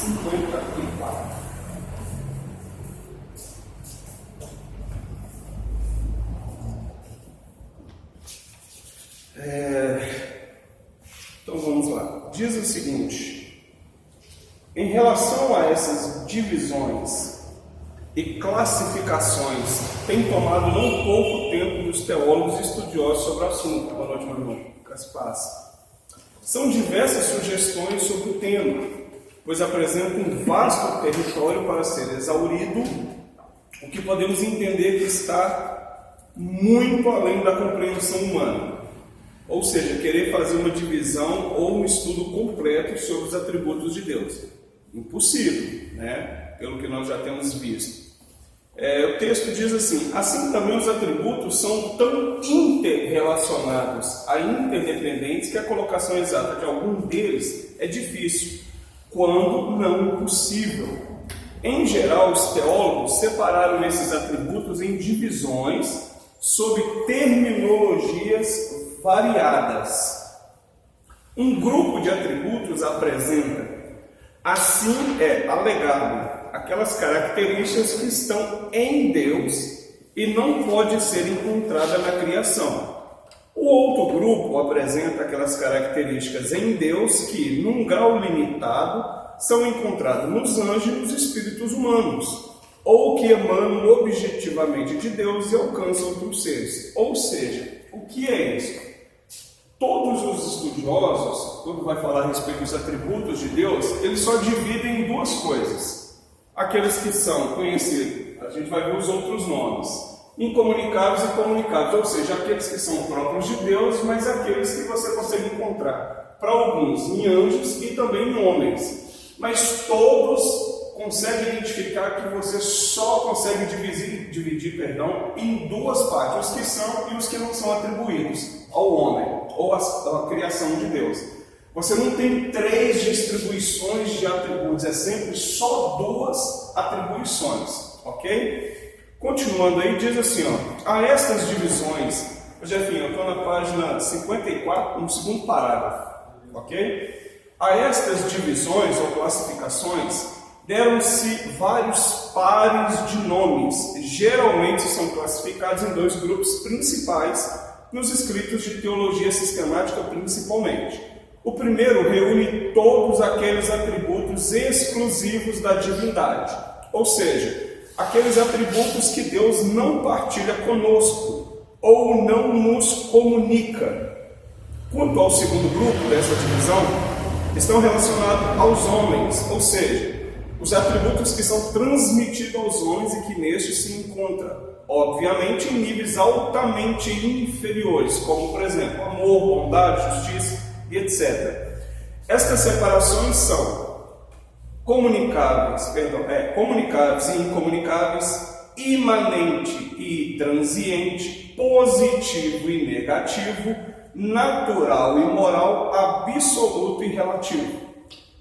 54. Então vamos lá. Diz o seguinte: em relação a essas divisões e classificações, tem tomado não pouco tempo dos teólogos e estudiosos sobre o assunto. Boa noite, meu irmão. São diversas sugestões sobre o tema, pois apresentam um vasto território para ser exaurido, o que podemos entender que está muito além da compreensão humana. Ou seja, querer fazer uma divisão ou um estudo completo sobre os atributos de Deus. Impossível, né? Pelo que nós já temos visto. O texto diz assim: assim também os atributos são tão interrelacionados a interdependentes que a colocação exata de algum deles é difícil, quando não impossível. Em geral, os teólogos separaram esses atributos em divisões sob terminologias variadas. Um grupo de atributos apresenta, assim é alegado, aquelas características que estão em Deus e não pode ser encontrada na criação. O outro grupo apresenta aquelas características em Deus que, num grau limitado, são encontradas nos anjos e nos espíritos humanos, ou que emanam objetivamente de Deus e alcançam outros seres. Ou seja, o que é isso? Todos os estudiosos, quando vai falar a respeito dos atributos de Deus, eles só dividem em duas coisas. Aqueles que são conhecidos, a gente vai ver os outros nomes, incomunicáveis e comunicáveis, ou seja, aqueles que são próprios de Deus, mas aqueles que você consegue encontrar, para alguns, em anjos e também em homens. Mas todos conseguem identificar que você só consegue dividir em duas partes, os que são e os que não são atribuídos ao homem, ou à criação de Deus. Você não tem três distribuições de atributos, é sempre só duas atribuições, ok? Continuando aí, diz assim, a estas divisões, Jefinho, eu estou na página 54, no segundo parágrafo, ok? A estas divisões ou classificações, deram-se vários pares de nomes, geralmente são classificados em dois grupos principais, nos escritos de teologia sistemática principalmente. O primeiro reúne todos aqueles atributos exclusivos da divindade, ou seja, aqueles atributos que Deus não partilha conosco ou não nos comunica. Quanto ao segundo grupo dessa divisão, estão relacionados aos homens, ou seja, os atributos que são transmitidos aos homens e que nestes se encontram, obviamente, em níveis altamente inferiores, como, por exemplo, amor, bondade, justiça, e etc. Estas separações são comunicáveis e incomunicáveis, imanente e transiente, positivo e negativo, natural e moral, absoluto e relativo.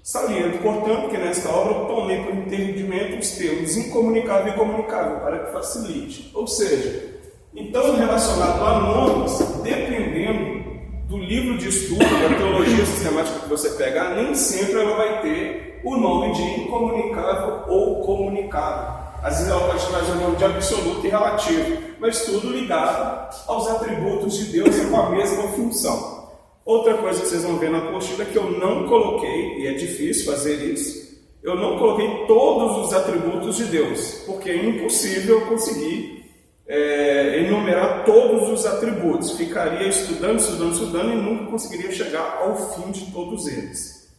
Saliento, portanto, que nesta obra eu tomei por entendimento os termos incomunicável e comunicável, para que facilite. Ou seja, então, relacionado a nomes, dependendo do livro de estudo, da teologia sistemática que você pegar, nem sempre ela vai ter o nome de incomunicável ou comunicável. Às vezes ela pode trazer o nome de absoluto e relativo, mas tudo ligado aos atributos de Deus e com a mesma função. Outra coisa que vocês vão ver na apostila é que eu não coloquei, e é difícil fazer isso, eu não coloquei todos os atributos de Deus, porque é impossível conseguir enumerar todos os atributos. Ficaria estudando e nunca conseguiria chegar ao fim de todos eles.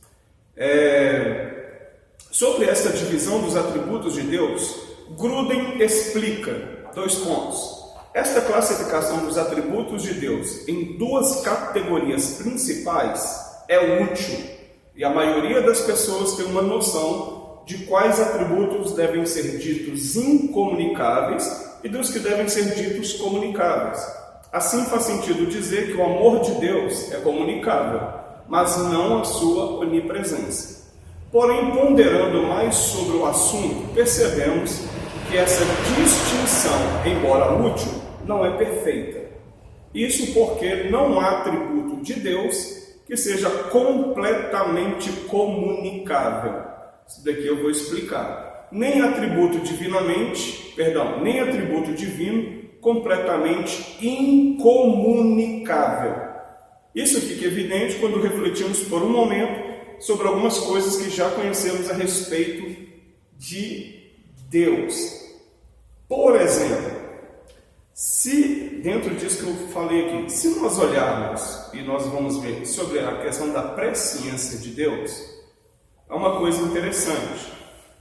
Sobre essa divisão dos atributos de Deus, Gruden explica 2 pontos. Esta classificação dos atributos de Deus em 2 categorias principais é útil, e a maioria das pessoas tem uma noção de quais atributos devem ser ditos incomunicáveis e dos que devem ser ditos comunicáveis. Assim faz sentido dizer que o amor de Deus é comunicável, mas não a sua onipresença. Porém, ponderando mais sobre o assunto, percebemos que essa distinção, embora útil, não é perfeita. Isso porque não há atributo de Deus que seja completamente comunicável. Isso daqui eu vou explicar. Nem atributo nem atributo divino completamente incomunicável. Isso fica evidente quando refletimos por um momento sobre algumas coisas que já conhecemos a respeito de Deus. Por exemplo, se dentro disso que eu falei aqui, se nós olharmos e nós vamos ver sobre a questão da presciência de Deus, é uma coisa interessante,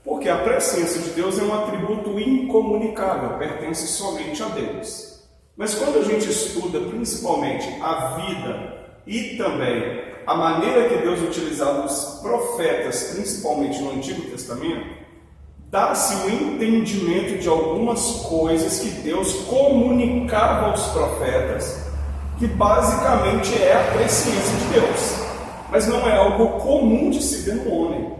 porque a presciência de Deus é um atributo incomunicável, pertence somente a Deus. Mas quando a gente estuda principalmente a vida e também a maneira que Deus utilizava os profetas, principalmente no Antigo Testamento, dá-se o entendimento de algumas coisas que Deus comunicava aos profetas, que basicamente é a presciência de Deus, mas não é algo comum de se ver no homem.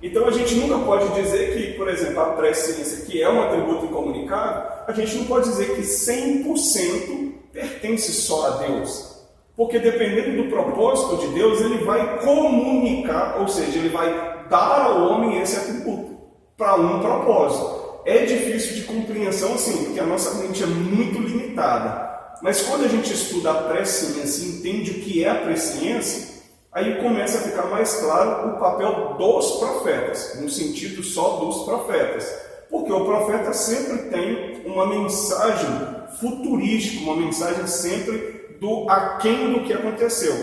Então a gente nunca pode dizer que, por exemplo, a presciência, que é um atributo incomunicável, a gente não pode dizer que 100% pertence só a Deus. Porque dependendo do propósito de Deus, ele vai comunicar, ou seja, ele vai dar ao homem esse atributo para um propósito. É difícil de compreensão, sim, porque a nossa mente é muito limitada. Mas quando a gente estuda a presciência e entende o que é a presciência, aí começa a ficar mais claro o papel dos profetas, no sentido só dos profetas. Porque o profeta sempre tem uma mensagem futurística, uma mensagem sempre do aquém do que aconteceu.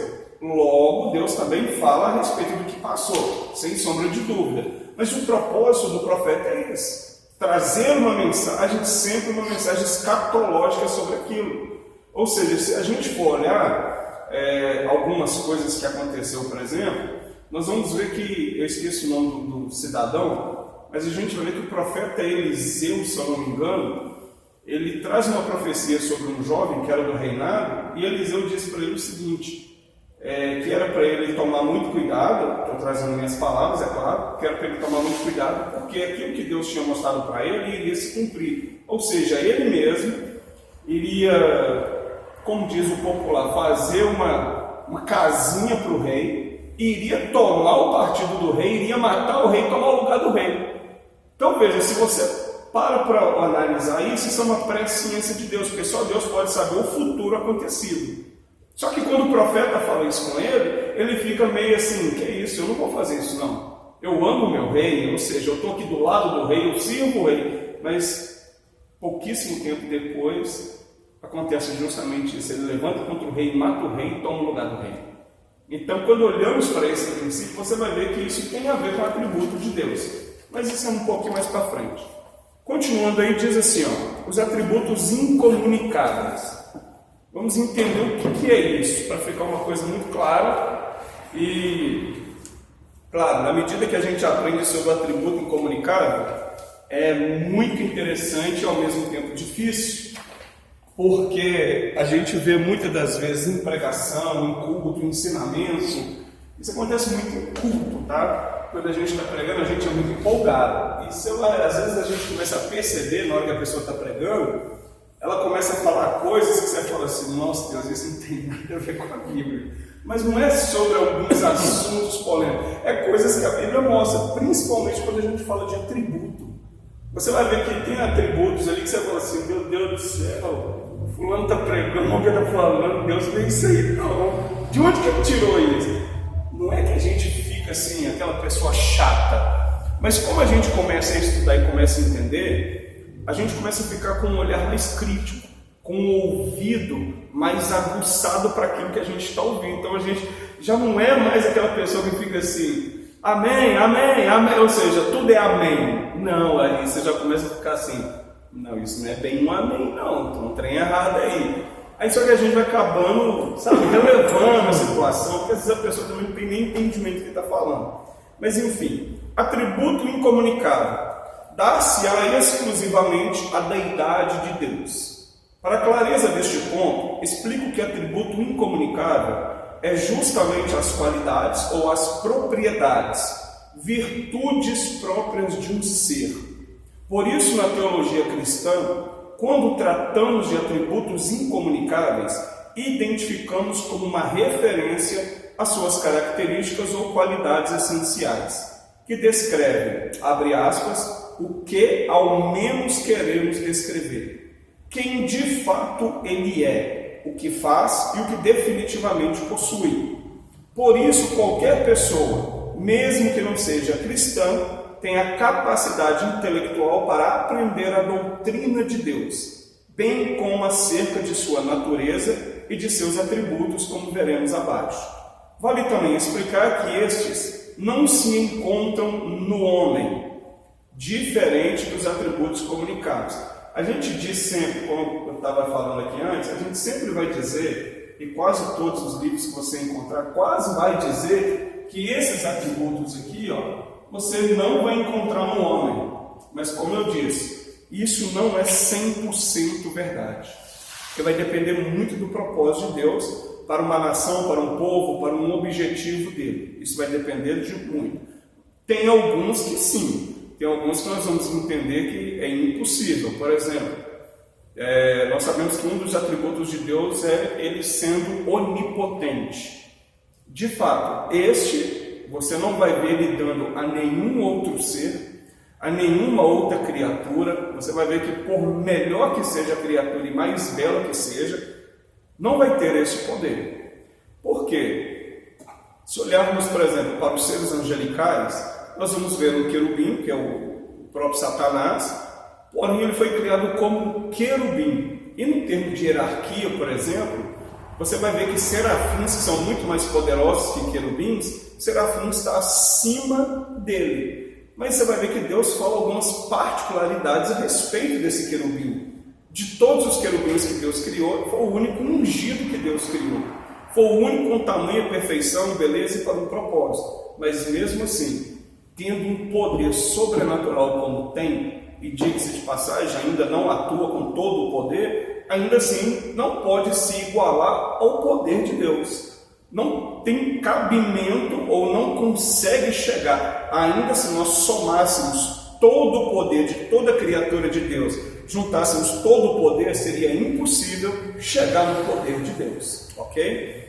Logo, Deus também fala a respeito do que passou, sem sombra de dúvida. Mas o propósito do profeta é esse: trazer uma mensagem, sempre uma mensagem escatológica sobre aquilo. Ou seja, se a gente for olhar algumas coisas que aconteceu, por exemplo, nós vamos ver que, eu esqueço o nome do cidadão, mas a gente vai ver que o profeta Eliseu, se eu não me engano, ele traz uma profecia sobre um jovem que era do reinado, e Eliseu disse para ele o seguinte, que era para ele tomar muito cuidado, estou trazendo minhas palavras, é claro, que era para ele tomar muito cuidado, porque aquilo que Deus tinha mostrado para ele iria se cumprir. Ou seja, ele mesmo iria, como diz o popular, fazer uma casinha para o rei, iria tomar o partido do rei, iria matar o rei e tomar o lugar do rei. Então veja, se você para analisar isso é uma presciência de Deus, porque só Deus pode saber o futuro acontecido. Só que quando o profeta fala isso com ele, ele fica meio assim, que é isso, eu não vou fazer isso não. Eu amo o meu rei, ou seja, eu estou aqui do lado do rei, eu sirvo o rei. Mas pouquíssimo tempo depois, acontece justamente isso. Ele levanta contra o rei, mata o rei e toma o lugar do rei. Então, quando olhamos para esse princípio, você vai ver que isso tem a ver com o atributo de Deus. Mas isso é um pouquinho mais para frente. Continuando aí, diz assim, os atributos incomunicáveis. Vamos entender o que é isso, para ficar uma coisa muito clara. E, claro, na medida que a gente aprende sobre o atributo incomunicável, é muito interessante e ao mesmo tempo difícil, porque a gente vê muitas das vezes em pregação, em culto, em ensinamento. Isso acontece muito em culto, tá? Quando a gente está pregando, a gente é muito empolgado. E às vezes a gente começa a perceber, na hora que a pessoa está pregando, ela começa a falar coisas que você fala assim, nossa Deus, isso não tem nada a ver com a Bíblia. Mas não é sobre alguns assuntos polêmicos, é coisas que a Bíblia mostra, principalmente quando a gente fala de atributo. Você vai ver que tem atributos ali que você fala assim, meu Deus do céu, o fulano está pregando, o que ele está falando, Deus não é isso aí, não. De onde que ele tirou isso? Não é que a gente fica assim, aquela pessoa chata, mas como a gente começa a estudar e começa a entender, a gente começa a ficar com um olhar mais crítico, com um ouvido mais aguçado para aquilo que a gente está ouvindo. Então a gente já não é mais aquela pessoa que fica assim, amém, amém, amém, ou seja, tudo é amém. Não, aí você já começa a ficar assim, não, isso não é bem um amém não, tem um trem errado aí. Aí só que a gente vai acabando, sabe, relevando a situação, porque às vezes a pessoa também não tem nem entendimento do que está falando. Mas enfim, atributo incomunicável. Dar-se-á exclusivamente a deidade de Deus. Para a clareza deste ponto, explico que atributo incomunicável é justamente as qualidades ou as propriedades, virtudes próprias de um ser. Por isso, na teologia cristã, quando tratamos de atributos incomunicáveis, identificamos como uma referência as suas características ou qualidades essenciais. que descrevem, abre aspas, o que ao menos queremos descrever. Quem de fato ele é, o que faz e o que definitivamente possui. Por isso, qualquer pessoa, mesmo que não seja cristã, tem a capacidade intelectual para aprender a doutrina de Deus, bem como acerca de sua natureza e de seus atributos, como veremos abaixo. Vale também explicar que estes não se encontram no homem, diferente dos atributos comunicados. A gente diz sempre, como eu estava falando aqui antes, a gente sempre vai dizer, e quase todos os livros que você encontrar, quase vai dizer que esses atributos aqui, você não vai encontrar no homem. Mas como eu disse, isso não é 100% verdade. Porque vai depender muito do propósito de Deus para uma nação, para um povo, para um objetivo dele. Isso vai depender de muito. Tem alguns que sim. Tem alguns que nós vamos entender que é impossível. Por exemplo, nós sabemos que um dos atributos de Deus é ele sendo onipotente. De fato, você não vai ver ele dando a nenhum outro ser, a nenhuma outra criatura. Você vai ver que por melhor que seja a criatura e mais bela que seja, não vai ter esse poder. Por quê? Se olharmos, por exemplo, para os seres angelicais, nós vamos ver um querubim, que é o próprio Satanás, porém ele foi criado como querubim. E no termo de hierarquia, por exemplo, você vai ver que serafins, que são muito mais poderosos que querubins, serafins está acima dele. Mas você vai ver que Deus fala algumas particularidades a respeito desse querubim. De todos os querubins que Deus criou, foi o único ungido que Deus criou. Foi o único com tamanho, perfeição, beleza e para um propósito. Mas mesmo assim, tendo um poder sobrenatural como tem, e diga-se de passagem, ainda não atua com todo o poder, ainda assim não pode se igualar ao poder de Deus. Não tem cabimento ou não consegue chegar. Ainda se nós somássemos todo o poder de toda criatura de Deus, juntássemos todo o poder, seria impossível chegar no poder de Deus. Ok?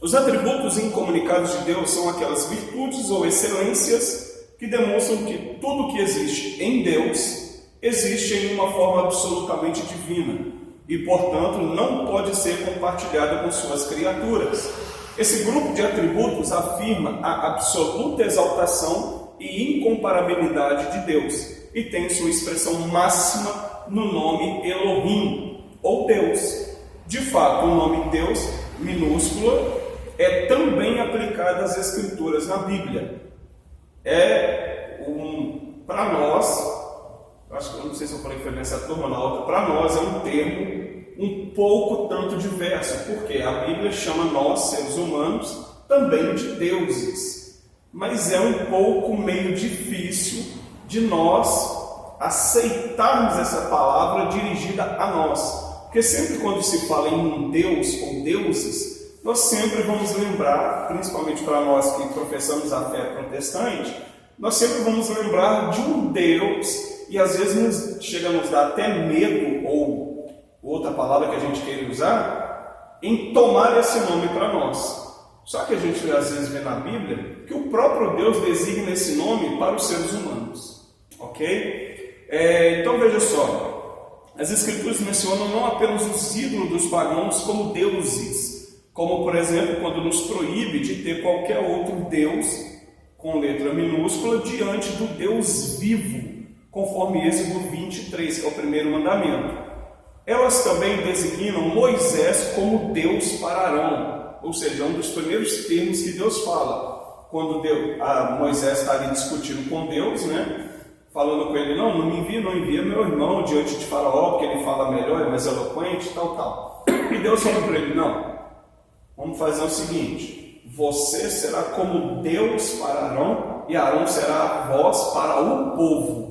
Os atributos incomunicados de Deus são aquelas virtudes ou excelências que demonstram que tudo que existe em Deus existe em uma forma absolutamente divina e, portanto, não pode ser compartilhado com suas criaturas. Esse grupo de atributos afirma a absoluta exaltação e incomparabilidade de Deus e tem sua expressão máxima no nome Elohim, ou Deus. De fato, o nome Deus, minúscula, é também aplicado às Escrituras na Bíblia. Para nós, acho que eu não sei se eu falei que foi nessa turma ou na outra, para nós é um termo um pouco tanto diverso, porque a Bíblia chama nós, seres humanos, também de deuses. Mas é um pouco meio difícil de nós aceitarmos essa palavra dirigida a nós. Porque sempre quando se fala em um Deus ou deuses, nós sempre vamos lembrar, principalmente para nós que professamos a fé protestante, nós sempre vamos lembrar de um Deus, e às vezes chega a nos dar até medo, ou outra palavra que a gente queira usar, em tomar esse nome para nós. Só que a gente às vezes vê na Bíblia que o próprio Deus designa esse nome para os seres humanos. Ok? Então veja só, as Escrituras mencionam não apenas os ídolos dos pagãos como deuses, como por exemplo quando nos proíbe de ter qualquer outro Deus com letra minúscula diante do Deus vivo, conforme Êxodo 23, que é o primeiro mandamento. Elas também designam Moisés como Deus para Arão, ou seja, um dos primeiros termos que Deus fala. Quando Moisés está ali discutindo com Deus, falando com ele, não me envia, não envia meu irmão diante de Faraó, porque ele fala melhor, é mais eloquente, tal. E Deus falou para ele, não, vamos fazer o seguinte, você será como Deus para Arão, e Arão será a voz para o povo.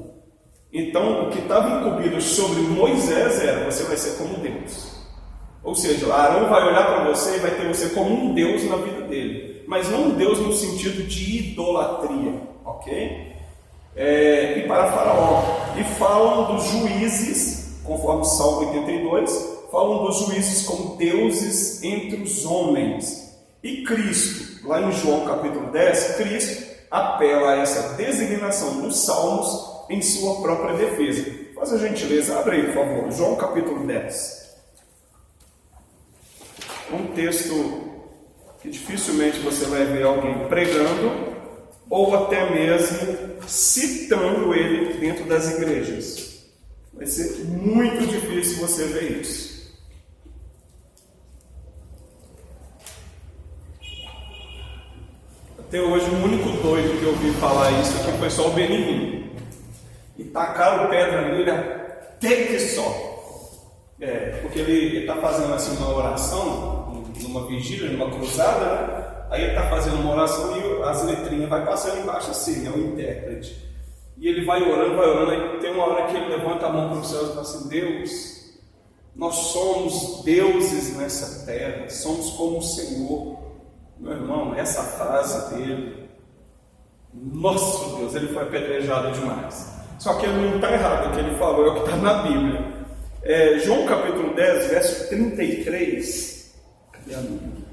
Então, o que estava incumbido sobre Moisés era, você vai ser como Deus. Ou seja, Arão vai olhar para você e vai ter você como um Deus na vida dele. Mas não um Deus no sentido de idolatria, ok? E para Faraó. E falam dos juízes, conforme Salmo 82, falam dos juízes como deuses entre os homens. E Cristo, lá em João capítulo 10, Cristo apela a essa designação dos salmos em sua própria defesa. Faz a gentileza, abre aí, por favor, João capítulo 10. Um texto que dificilmente você vai ver alguém pregando ou até mesmo citando ele dentro das igrejas. Vai ser muito difícil você ver isso. Até hoje, o único doido que eu ouvi falar isso aqui foi só o Benigno. E tacaram pedra nele até que só. Porque ele está fazendo assim uma oração, numa vigília, numa cruzada, né? Aí ele está fazendo uma oração e as letrinhas vai passando embaixo assim, é o intérprete. E ele vai orando, aí tem uma hora que ele levanta a mão para os céus e fala assim: Deus, nós somos deuses nessa terra, somos como o Senhor. Meu irmão, essa frase dele, nosso Deus, ele foi apedrejado demais. Só que ele não está errado, o que ele falou é o que está na Bíblia. João capítulo 10, verso 33, cadê a Bíblia?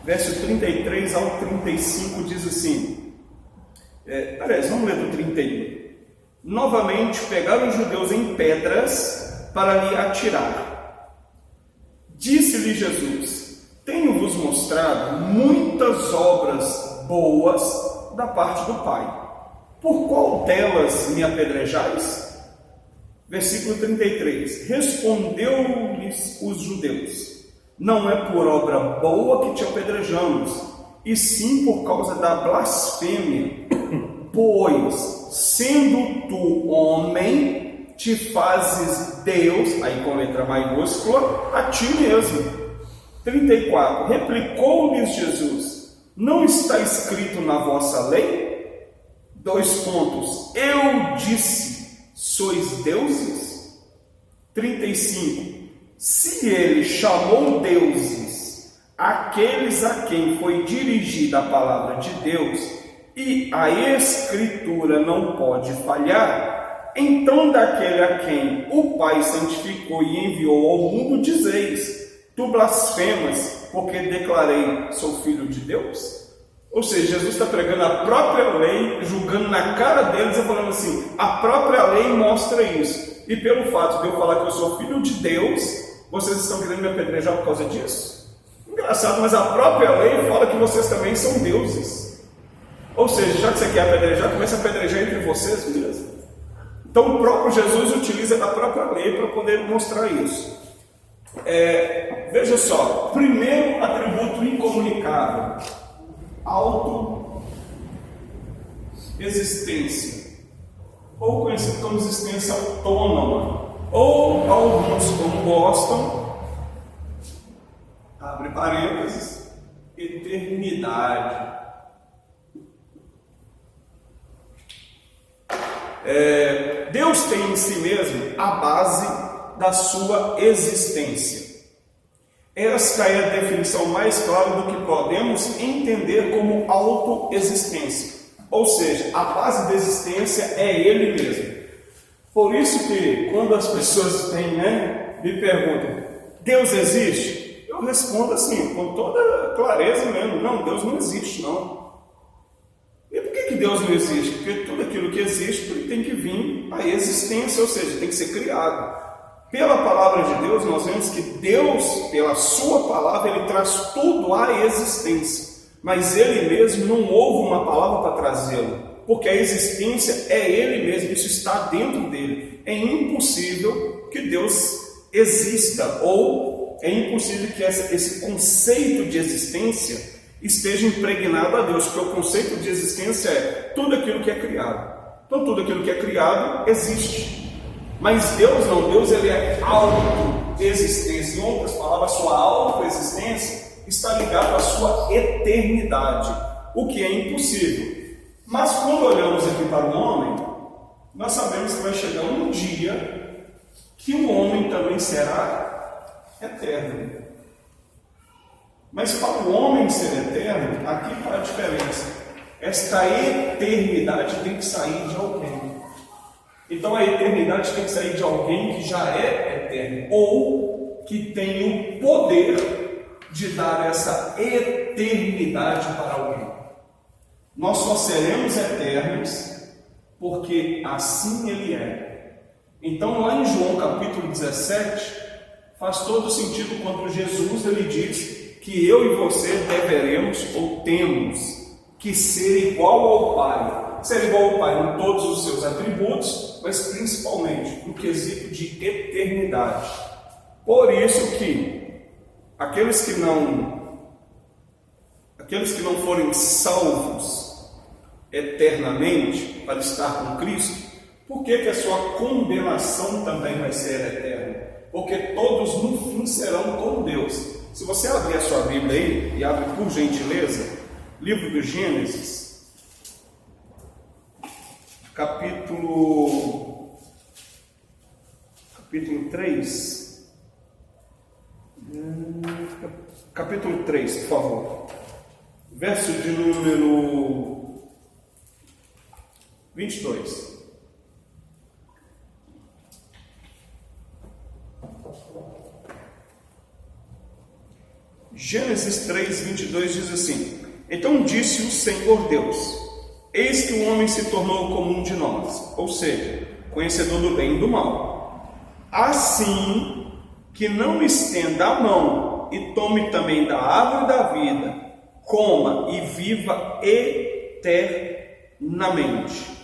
Verso 33 ao 35 diz assim, vamos ler do 31. Novamente pegaram os judeus em pedras para lhe atirar. Disse-lhe Jesus: tenho-vos mostrado muitas obras boas da parte do Pai. Por qual delas me apedrejais? Versículo 33. Respondeu-lhes os judeus: não é por obra boa que te apedrejamos, e sim por causa da blasfêmia. Pois, sendo tu homem, te fazes Deus, aí com letra maiúscula, a ti mesmo. 34. Replicou-lhes Jesus: não está escrito na vossa lei? 2 pontos. Eu disse: sois deuses? 35. Se ele chamou deuses aqueles a quem foi dirigida a palavra de Deus, e a Escritura não pode falhar, então daquele a quem o Pai santificou e enviou ao mundo dizeis: tu blasfemas, porque declarei, sou filho de Deus? Ou seja, Jesus está pregando a própria lei, julgando na cara deles e falando assim: a própria lei mostra isso, e pelo fato de eu falar que eu sou filho de Deus, vocês estão querendo me apedrejar por causa disso? Engraçado, mas a própria lei fala que vocês também são deuses. Ou seja, já que você quer apedrejar, começa a apedrejar entre vocês mesmo. Então o próprio Jesus utiliza da própria lei para poder mostrar isso. Veja só, primeiro atributo incomunicável: autoexistência, ou conhecido como existência autônoma, ou alguns como gostam, abre parênteses, eternidade. Deus tem em si mesmo a base da sua existência. Esta é a definição mais clara do que podemos entender como autoexistência. Ou seja, a base da existência é Ele mesmo. Por isso que quando as pessoas me perguntam: Deus existe? Eu respondo assim, com toda clareza mesmo: não, Deus não existe não. E por que Deus não existe? Porque tudo aquilo que existe tem que vir à existência, ou seja, tem que ser criado. Pela palavra de Deus, nós vemos que Deus, pela sua palavra, Ele traz tudo à existência. Mas Ele mesmo não houve uma palavra para trazê-lo, porque a existência é Ele mesmo, isso está dentro dele. É impossível que Deus exista, ou é impossível que esse conceito de existência esteja impregnado a Deus, porque o conceito de existência é tudo aquilo que é criado. Então tudo aquilo que é criado existe. Mas Deus não, Deus ele é autoexistência. Em outras palavras, sua autoexistência está ligada à sua eternidade, o que é impossível. Mas quando olhamos aqui para o homem, nós sabemos que vai chegar um dia que o homem também será eterno. Mas para o homem ser eterno, aqui está a diferença. Esta eternidade tem que sair de alguém. Então a eternidade tem que sair de alguém que já é eterno, ou que tem o poder de dar essa eternidade para alguém. nós só seremos eternos porque assim Ele é. Então, lá em João capítulo 17, faz todo sentido quando Jesus ele diz que eu e você deveremos ou temos que ser igual ao Pai. Ser igual ao Pai em todos os seus atributos, mas principalmente no quesito de eternidade. Por isso que aqueles que não forem salvos eternamente para estar com Cristo, por que a sua condenação também vai ser eterna? Porque todos no fim serão com Deus. Se você abrir a sua Bíblia aí, e abre por gentileza, livro do Gênesis, capítulo 3, capítulo 3, por favor, verso de número 22. Gênesis 3, 22 diz assim: Então disse o Senhor Deus: Eis que o homem se tornou como um de nós, ou seja, conhecedor do bem e do mal, assim que não estenda a mão e tome também da árvore da vida, coma e viva eternamente.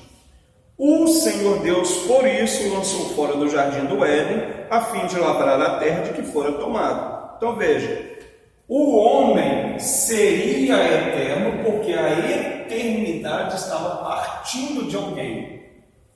O Senhor Deus, por isso, o lançou fora do jardim do Éden, a fim de lavrar a terra de que fora tomado. Então veja, o homem seria eterno porque a eternidade estava partindo de alguém.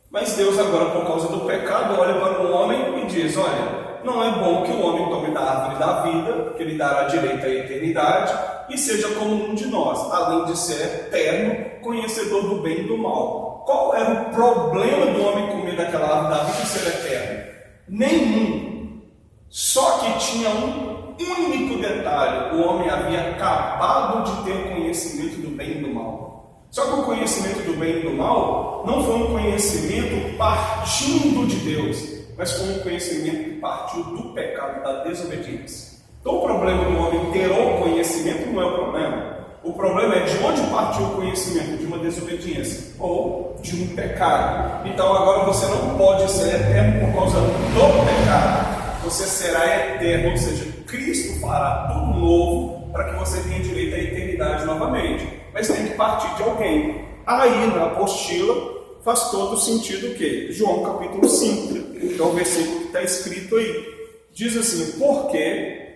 Mas Deus agora, por causa do pecado, olha para o homem e diz: olha, não é bom que o homem tome da árvore da vida, que lhe dará direito à eternidade, e seja como um de nós, além de ser eterno, conhecedor do bem e do mal. Qual era o problema do homem comer daquela árvore da vida e ser eterno? Nenhum. Só que tinha um único detalhe: o homem havia acabado de ter conhecimento do bem e do mal. Só que o conhecimento do bem e do mal não foi um conhecimento partindo de Deus, mas foi um conhecimento que partiu do pecado, da desobediência. Então o problema do homem ter o conhecimento não é o problema. O problema é de onde partiu o conhecimento: de uma desobediência ou de um pecado. Então agora você não pode ser eterno por causa do pecado. Você será eterno, ou seja, Cristo fará tudo novo para que você tenha direito à eternidade novamente. Mas tem que partir de alguém. Aí na apostila faz todo sentido o quê? João capítulo 5, que é o versículo que está escrito aí. Diz assim: porque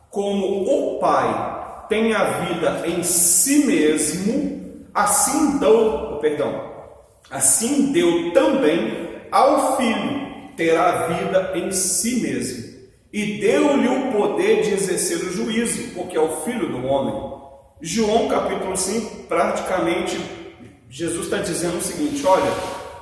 como o Pai tem a vida em si mesmo, assim deu também ao Filho ter a vida em si mesmo, e deu-lhe o poder de exercer o juízo, porque é o Filho do homem. João capítulo 5, praticamente, Jesus está dizendo o seguinte: olha,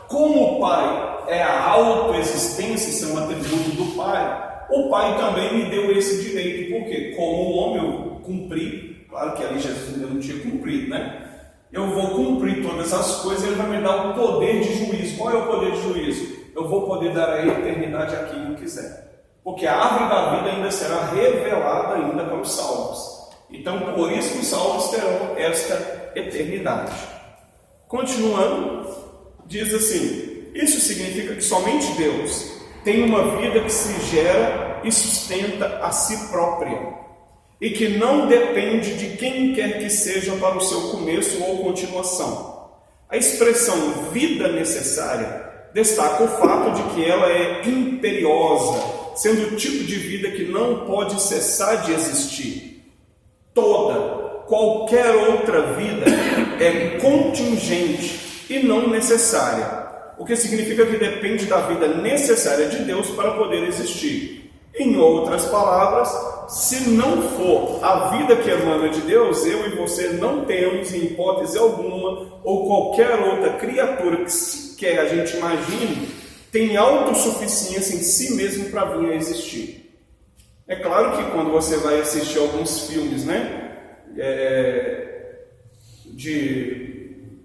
como o Pai é a autoexistência, isso é um atributo do Pai, o Pai também me deu esse direito, porque como o homem eu cumpri, claro que ali Jesus ainda não tinha cumprido, né? Eu vou cumprir todas as coisas, Ele vai me dar o poder de juízo. Qual é o poder de juízo? Eu vou poder dar a eternidade a quem eu quiser, porque a árvore da vida ainda será revelada ainda para os salvos. Então, por isso que os salvos terão esta eternidade. Continuando, diz assim: isso significa que somente Deus tem uma vida que se gera e sustenta a si própria, e que não depende de quem quer que seja para o seu começo ou continuação. A expressão vida necessária destaca o fato de que ela é imperiosa, sendo o tipo de vida que não pode cessar de existir. Qualquer outra vida é contingente e não necessária, o que significa que depende da vida necessária de Deus para poder existir. Em outras palavras, se não for a vida que emana de Deus, eu e você não temos, em hipótese alguma, ou qualquer outra criatura que sequer a gente imagine, tem autossuficiência em si mesmo para vir a existir. É claro que quando você vai assistir alguns filmes, né,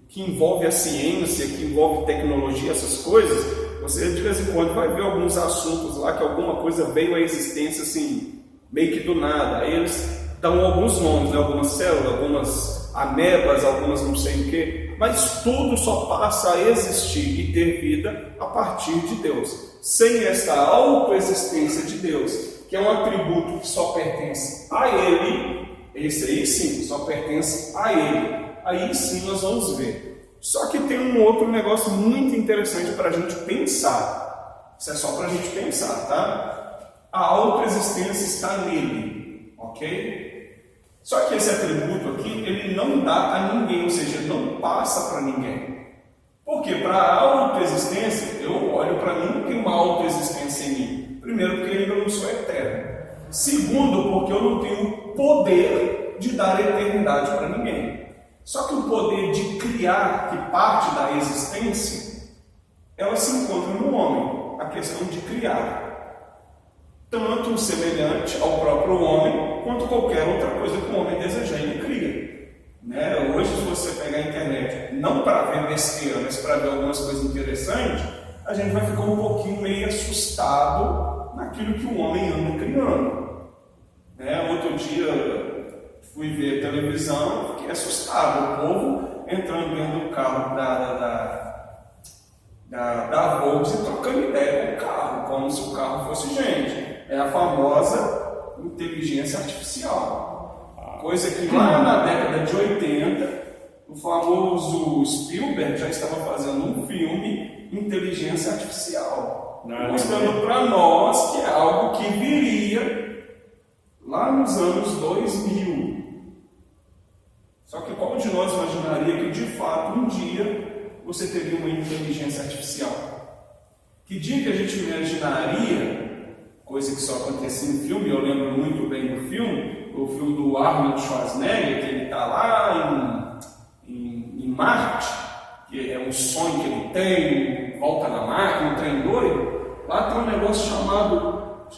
que envolve a ciência, que envolve tecnologia, essas coisas, você de vez em quando vai ver alguns assuntos lá que alguma coisa veio à existência assim, meio que do nada. Aí eles dão alguns nomes, né? Algumas células, algumas amebas, algumas não sei o que, mas tudo só passa a existir e ter vida a partir de Deus. Sem esta autoexistência de Deus, que é um atributo que só pertence a Ele, esse aí sim, só pertence a Ele. Aí sim nós vamos ver. Só que tem um outro negócio muito interessante para a gente pensar. Isso é só para a gente pensar, tá? A autoexistência está nele, ok? Só que esse atributo aqui, ele não dá a ninguém, ou seja, não passa para ninguém. Porque para a autoexistência, eu olho para mim, não tenho uma autoexistência em mim. Primeiro, porque eu ainda não sou eterno. Segundo, porque eu não tenho o poder de dar eternidade para ninguém. Só que o poder de criar, que parte da existência, ela se encontra no homem, a questão de criar. Tanto semelhante ao próprio homem, quanto qualquer outra coisa que o homem desejar, ele cria. Né? Hoje, se você pegar a internet, não para ver besteira, mas para ver algumas coisas interessantes, a gente vai ficar um pouquinho meio assustado naquilo que o homem anda criando. Né? Outro dia, fui ver televisão, fiquei assustado. O povo entrando dentro do carro da Volks e trocando ideia com o carro, como se o carro fosse gente. É a famosa inteligência artificial. Coisa que lá na década de 80, o famoso Spielberg já estava fazendo um filme Inteligência Artificial, mostrando para nós que é algo que viria lá nos anos 2000. Só que qual de nós imaginaria que de fato um dia você teria uma inteligência artificial? Que dia que a gente imaginaria, coisa que só acontecia em filme, eu lembro muito bem do filme, o filme do Arnold Schwarzenegger, que ele está lá em Marte, que é um sonho que ele tem, volta na máquina, um trem doido. Lá tem um negócio chamado,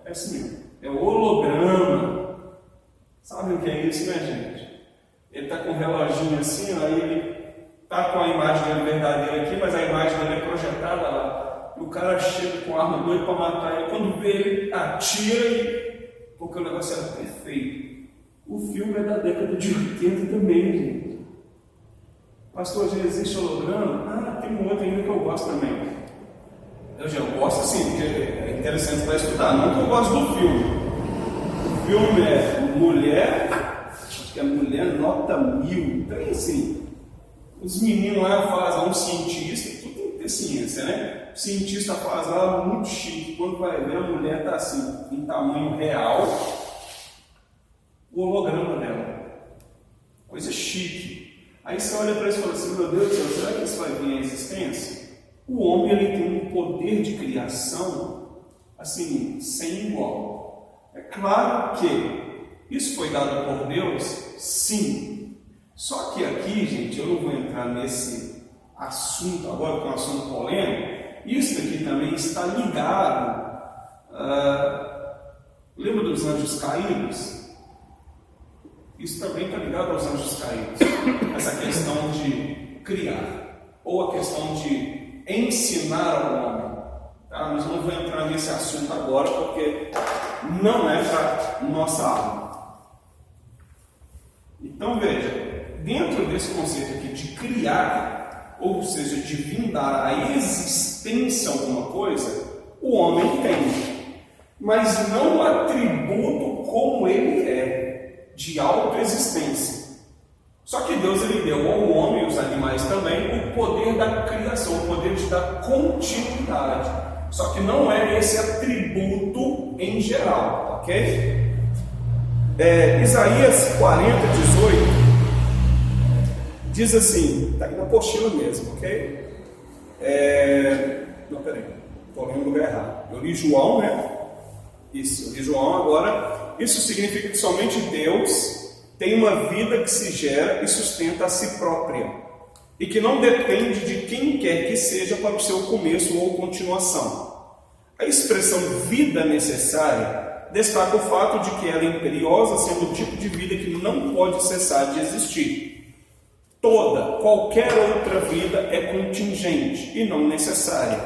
é assim mesmo, é holograma. Sabe o que é isso, né, gente? Ele está com um reloginho assim, aí ele está com a imagem dele verdadeira aqui, mas a imagem dele é projetada lá. E o cara chega com a arma doida para matar ele. Quando vê ele, atira porque o negócio era perfeito. O filme é da década de 80 também, gente. Pastor, já existe holograma? Tem um outro ainda que eu gosto também. Eu gosto assim, porque é interessante para estudar. Não que eu gosto do filme. O filme é Mulher, acho que é Mulher Nota 1000. Então é assim. Os meninos lá fazem um cientista, tudo tem que ter ciência, né? O cientista faz lá muito chique. Quando vai ver, a mulher está assim, em tamanho real, o holograma dela. Coisa chique. Aí você olha para isso e fala assim: meu Deus do céu, será que isso vai vir à existência? O homem ele tem um poder de criação assim, sem igual. É claro que isso foi dado por Deus, sim. Só que aqui, gente, eu não vou entrar nesse assunto agora, que é um assunto polêmico. Isso aqui também está ligado. Lembra dos anjos caídos? Isso também está ligado aos anjos caídos. Essa questão de criar, ou a questão de ensinar ao homem. Tá? Mas não vou entrar nesse assunto agora, porque não é para nossa aula. Então veja, dentro desse conceito aqui de criar, ou seja, de vir dar a existência a alguma coisa, o homem tem, mas não o atributo como ele é, de autoexistência. Só que Deus ele deu ao homem e aos animais também o poder da criação, o poder de dar continuidade. Só que não é esse atributo em geral, ok? Isaías 40, 18 diz assim, está aqui na apostila mesmo, ok? Não, peraí, estou lendo no lugar errado. Eu li João, né? Isso, eu li João agora. Isso significa que somente Deus tem uma vida que se gera e sustenta a si própria, e que não depende de quem quer que seja para o seu começo ou continuação. A expressão vida necessária destaca o fato de que ela é imperiosa, sendo o tipo de vida que não pode cessar de existir. Qualquer outra vida é contingente e não necessária,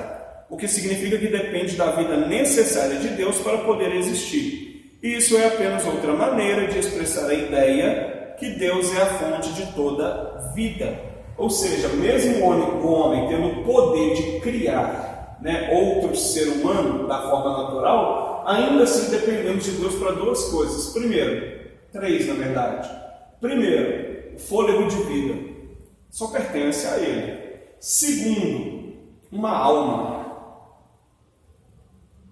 o que significa que depende da vida necessária de Deus para poder existir. E isso é apenas outra maneira de expressar a ideia que Deus é a fonte de toda vida. Ou seja, mesmo o homem tendo o poder de criar, né, outro ser humano da forma natural, ainda assim dependemos de Deus para duas coisas. Primeiro, três na verdade. Primeiro, o fôlego de vida só pertence a Ele. Segundo, uma alma.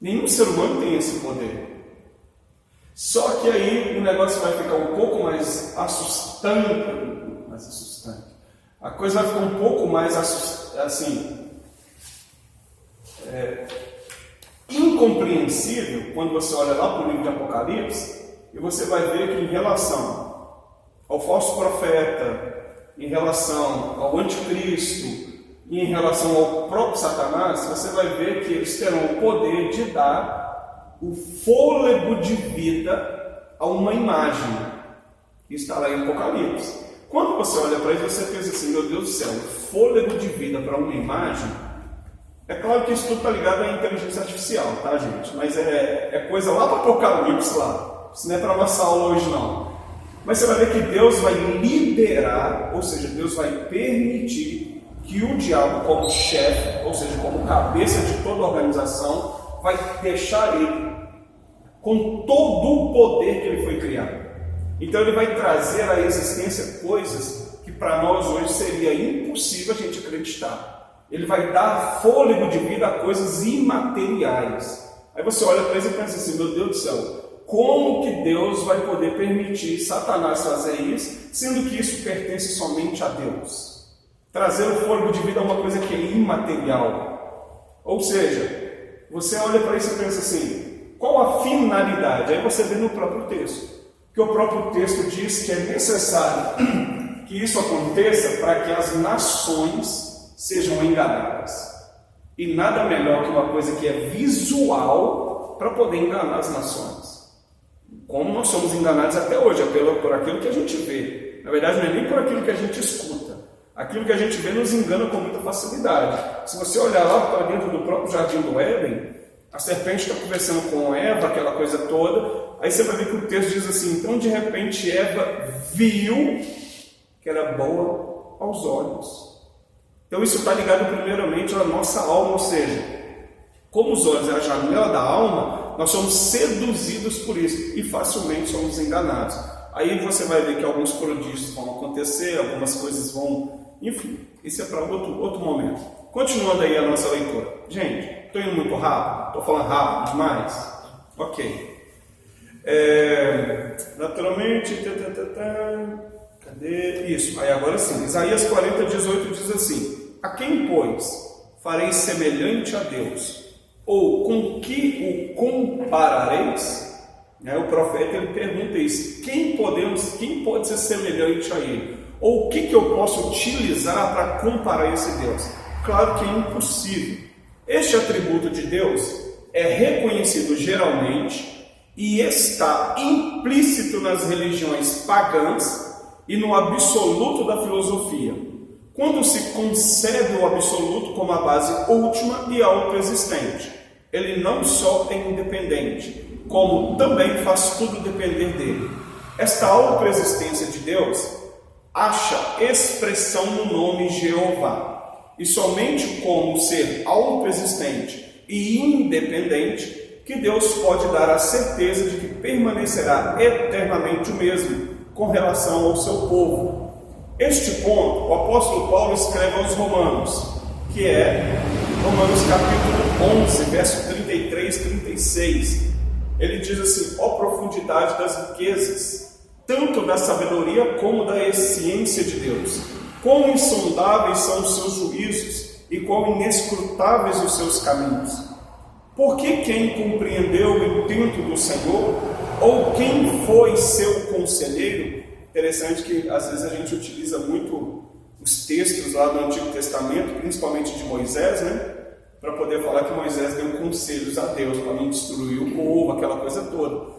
Nenhum ser humano tem esse poder. Só que aí o negócio vai ficar um pouco mais assustante. A coisa vai ficar um pouco mais incompreensível quando você olha lá para o livro de Apocalipse e você vai ver que em relação ao falso profeta, em relação ao anticristo e em relação ao próprio Satanás, você vai ver que eles terão o poder de dar o fôlego de vida a uma imagem que está lá em Apocalipse. Quando você olha para isso, você pensa assim, meu Deus do céu, fôlego de vida para uma imagem. É claro que isso tudo está ligado à inteligência artificial, tá, gente? Mas é coisa lá para Apocalipse lá. Isso não é para nossa aula hoje, não. Mas você vai ver que Deus vai liberar, ou seja, Deus vai permitir que o diabo, como chefe, ou seja, como cabeça de toda a organização, vai deixar ele com todo o poder que ele foi criado. Então ele vai trazer à existência coisas que para nós hoje seria impossível a gente acreditar. Ele vai dar fôlego de vida a coisas imateriais. Aí você olha para isso e pensa assim, meu Deus do céu, como que Deus vai poder permitir Satanás fazer isso, sendo que isso pertence somente a Deus? Trazer o fôlego de vida a uma coisa que é imaterial. Ou seja, você olha para isso e pensa assim, qual a finalidade? Aí você vê no próprio texto. Que o próprio texto diz que é necessário que isso aconteça para que as nações sejam enganadas. E nada melhor que uma coisa que é visual para poder enganar as nações. Como nós somos enganados até hoje, é por aquilo que a gente vê. Na verdade, não é nem por aquilo que a gente escuta. Aquilo que a gente vê nos engana com muita facilidade. Se você olhar lá para dentro do próprio jardim do Éden, a serpente está conversando com Eva, aquela coisa toda. Aí você vai ver que o texto diz assim, então de repente Eva viu que era boa aos olhos. Então isso está ligado primeiramente à nossa alma, ou seja, como os olhos é a janela da alma, nós somos seduzidos por isso e facilmente somos enganados. Aí você vai ver que alguns prodígios vão acontecer, algumas coisas vão... Enfim, isso é para outro momento. Continuando aí a nossa leitura. Gente, estou indo muito rápido? Estou falando rápido demais? Ok. Naturalmente, cadê? Isso, aí agora sim, Isaías 40, 18 diz assim, a quem, pois, farei semelhante a Deus? Ou com que o comparareis? O profeta ele pergunta isso, quem pode ser semelhante a ele? Ou o que eu posso utilizar para comparar esse Deus? Claro que é impossível. Este atributo de Deus é reconhecido geralmente e está implícito nas religiões pagãs e no absoluto da filosofia, quando se concebe o absoluto como a base última e autoexistente. Ele não só é independente, como também faz tudo depender dele. Esta autoexistência de Deus acha expressão no nome Jeová, e somente como ser autoexistente e independente que Deus pode dar a certeza de que permanecerá eternamente o mesmo com relação ao seu povo. Este ponto o apóstolo Paulo escreve aos Romanos, que é Romanos capítulo 11, verso 33 e 36. Ele diz assim, ó profundidade das riquezas, tanto da sabedoria como da ciência de Deus, quão insondáveis são os seus juízos e quão inescrutáveis os seus caminhos. Porque quem compreendeu o intento do Senhor, ou quem foi seu conselheiro? Interessante que às vezes a gente utiliza muito os textos lá do Antigo Testamento, principalmente de Moisés, para poder falar que Moisés deu conselhos a Deus para não destruir o povo, aquela coisa toda.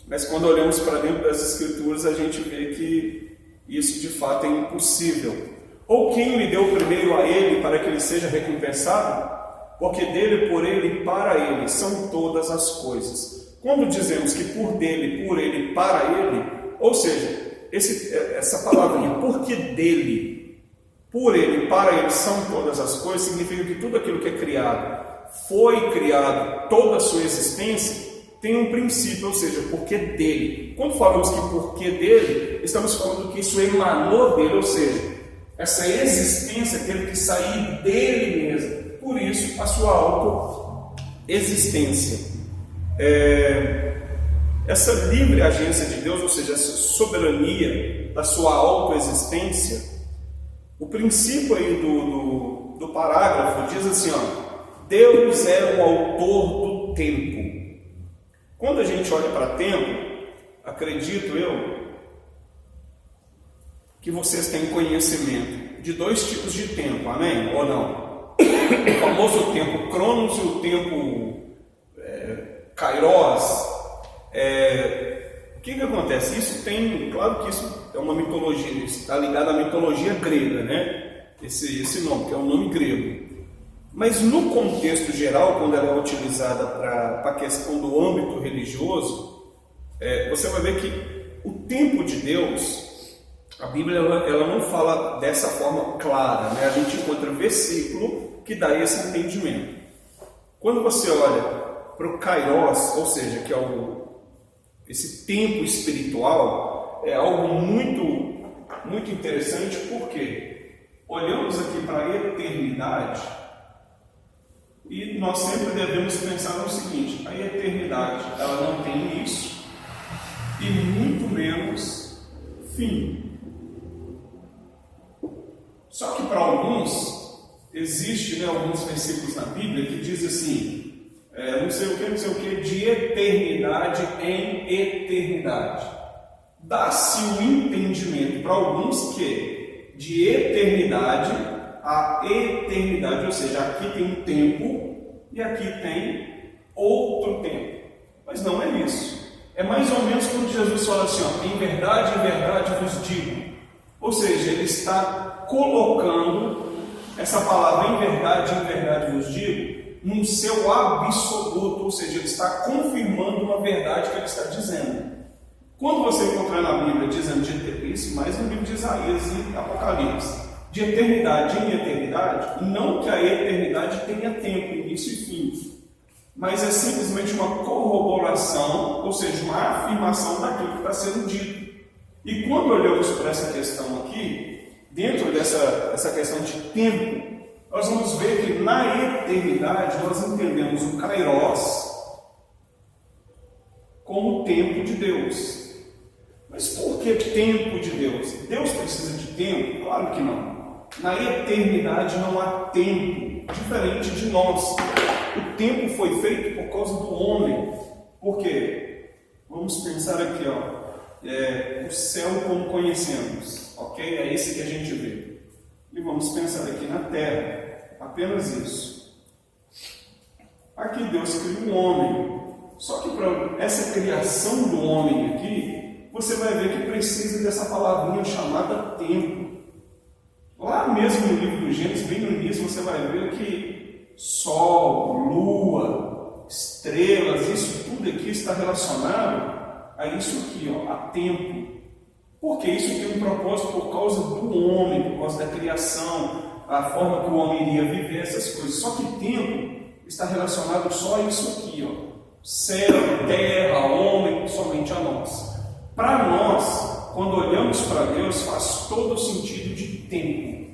Mas quando olhamos para dentro das Escrituras, a gente vê que isso de fato é impossível. Ou quem lhe deu primeiro a ele para que ele seja recompensado? Porque dele, por ele e para ele são todas as coisas. Quando dizemos que por dele, por ele e para ele, ou seja, essa palavrinha, porque dele, por ele, para ele são todas as coisas, significa que tudo aquilo que é criado, foi criado, toda a sua existência, tem um princípio, ou seja, porque dele. Quando falamos que porque dele, estamos falando que isso emanou dele, ou seja, essa existência teve que sair dele mesmo. Por isso, a sua autoexistência. Essa livre agência de Deus, ou seja, essa soberania da sua autoexistência, o princípio aí do parágrafo diz assim, ó, Deus é o autor do tempo. Quando a gente olha para tempo, acredito eu, que vocês têm conhecimento de dois tipos de tempo, amém? Ou não? O famoso tempo Cronos e o tempo Kairos. O que acontece? Isso tem, claro que isso é uma mitologia, está ligado à mitologia grega, né? Esse nome, que é um nome grego. Mas no contexto geral, quando ela é utilizada para a questão do âmbito religioso, você vai ver que o tempo de Deus, a Bíblia ela não fala dessa forma clara, né? A gente encontra versículo que dá esse entendimento. Quando você olha para o Kairos, ou seja, que é esse tempo espiritual, é algo muito, muito interessante, porque olhamos aqui para a eternidade e nós sempre devemos pensar no seguinte: a eternidade ela não tem início e muito menos fim. Só que para alguns existe, alguns versículos na Bíblia que diz assim, não sei o que, de eternidade em eternidade. Dá-se o entendimento para alguns que de eternidade a eternidade, ou seja, aqui tem um tempo e aqui tem outro tempo. Mas não é isso. É mais ou menos quando Jesus fala assim, ó, em verdade vos digo. Ou seja, ele está colocando essa palavra em verdade vos digo no seu absoluto, ou seja, ele está confirmando uma verdade que ele está dizendo. Quando você encontrar na Bíblia dizendo de isso, mais no livro de Isaías e Apocalipse, de eternidade em eternidade, não que a eternidade tenha tempo, início e fim, mas é simplesmente uma corroboração, ou seja, uma afirmação daquilo que está sendo dito. E quando olhamos para essa questão aqui, dentro dessa questão de tempo, nós vamos ver que na eternidade nós entendemos o Kairos como o tempo de Deus. Mas por que tempo de Deus? Deus precisa de tempo? Claro que não. Na eternidade não há tempo, diferente de nós. O tempo foi feito por causa do homem. Por quê? Vamos pensar aqui, o céu como conhecemos, ok? É esse que a gente vê. E vamos pensar aqui na terra, apenas isso. Aqui Deus criou um homem. Só que para essa criação do homem aqui, você vai ver que precisa dessa palavrinha chamada tempo. Lá mesmo no livro do Gênesis, bem no início, você vai ver que sol, lua, estrelas, isso tudo aqui está relacionado a isso aqui, a tempo. Porque isso tem um propósito por causa do homem, por causa da criação, a forma que o homem iria viver essas coisas. Só que tempo está relacionado só a isso aqui, céu, terra, homem, somente a nós. Para nós, quando olhamos para Deus, faz todo o sentido de tempo.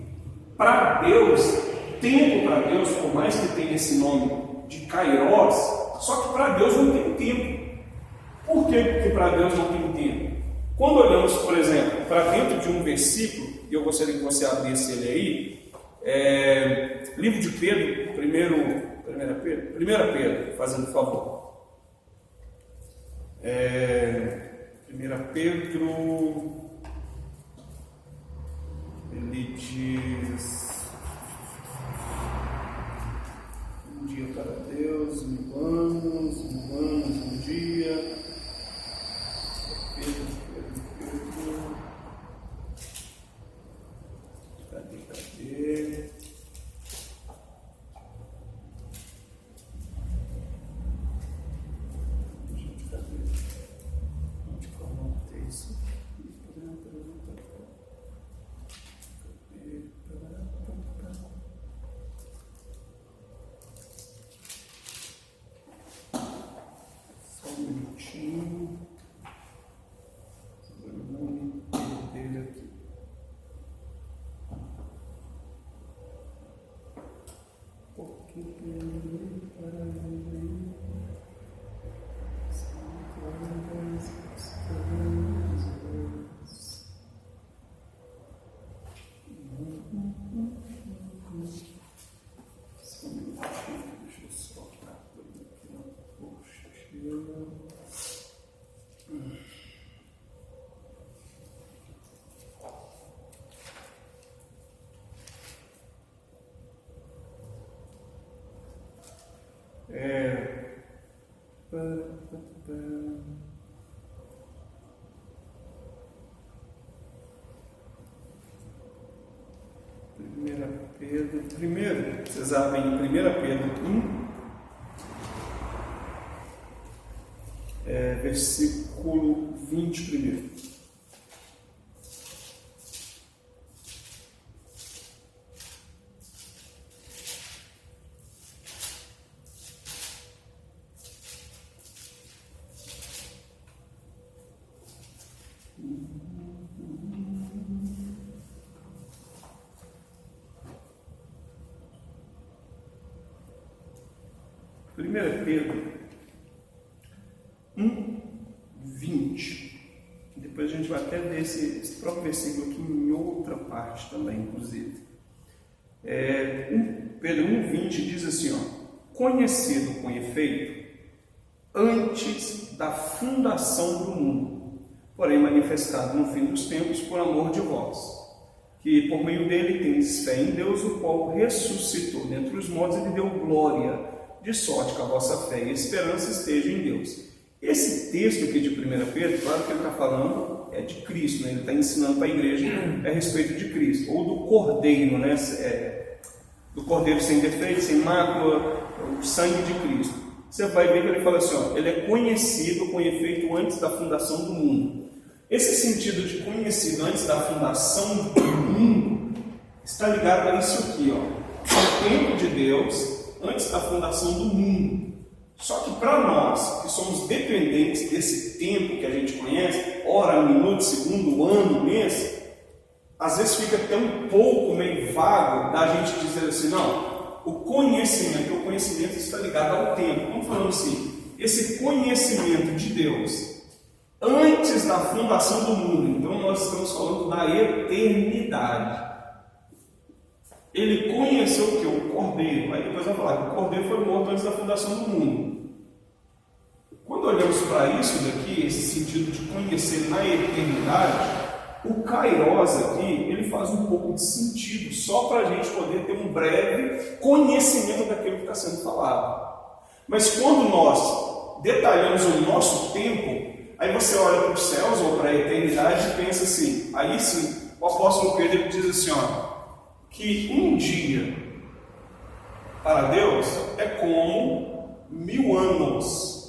Para Deus, tempo para Deus, por mais que tenha esse nome de Kairos, só que para Deus não tem tempo. Por que para Deus não tem tempo? Quando olhamos, por exemplo, para dentro de um versículo, e eu gostaria que você abrisse ele aí, livro de Pedro, 1 Pedro, fazendo favor. 1 Pedro, ele diz: um dia para Deus, 1000 anos, um dia. Pedro. Cadê? Onde que eu anotei isso aqui? Primeiro, vocês abrem em 1 Pedro 1, versículo 20 primeiro. Pedro 1, 20. Depois a gente vai até ver esse próprio versículo aqui em outra parte também, inclusive. Pedro 1, 20 diz assim, conhecido com efeito antes da fundação do mundo, porém manifestado no fim dos tempos por amor de vós, que por meio dele tendes fé em Deus, o qual ressuscitou dentre os mortos e lhe deu glória, de sorte que a vossa fé e esperança estejam em Deus. Esse texto aqui de 1 Pedro, claro que ele está falando de Cristo, né? Ele está ensinando para a igreja a respeito de Cristo, ou do Cordeiro, né? Do Cordeiro sem defeito, sem mácula, o sangue de Cristo. Você vai ver que ele fala assim, ele é conhecido com efeito antes da fundação do mundo. Esse sentido de conhecido antes da fundação do mundo está ligado a isso aqui, ao tempo de Deus, antes da fundação do mundo. Só que para nós, que somos dependentes desse tempo que a gente conhece, hora, minuto, segundo, ano, mês, às vezes fica até um pouco meio vago da gente dizer assim, não, o conhecimento está ligado ao tempo. Vamos falando assim, esse conhecimento de Deus antes da fundação do mundo, então nós estamos falando da eternidade. Ele conheceu o que? O Cordeiro. Aí depois vai falar que o Cordeiro foi morto antes da fundação do mundo. Quando olhamos para isso daqui, esse sentido de conhecer na eternidade, o Kairos aqui, ele faz um pouco de sentido, só para a gente poder ter um breve conhecimento daquilo que está sendo falado. Mas quando nós detalhamos o nosso tempo, aí você olha para os céus ou para a eternidade e pensa assim, aí sim, o apóstolo Pedro diz assim, que um dia para Deus é como 1000 anos.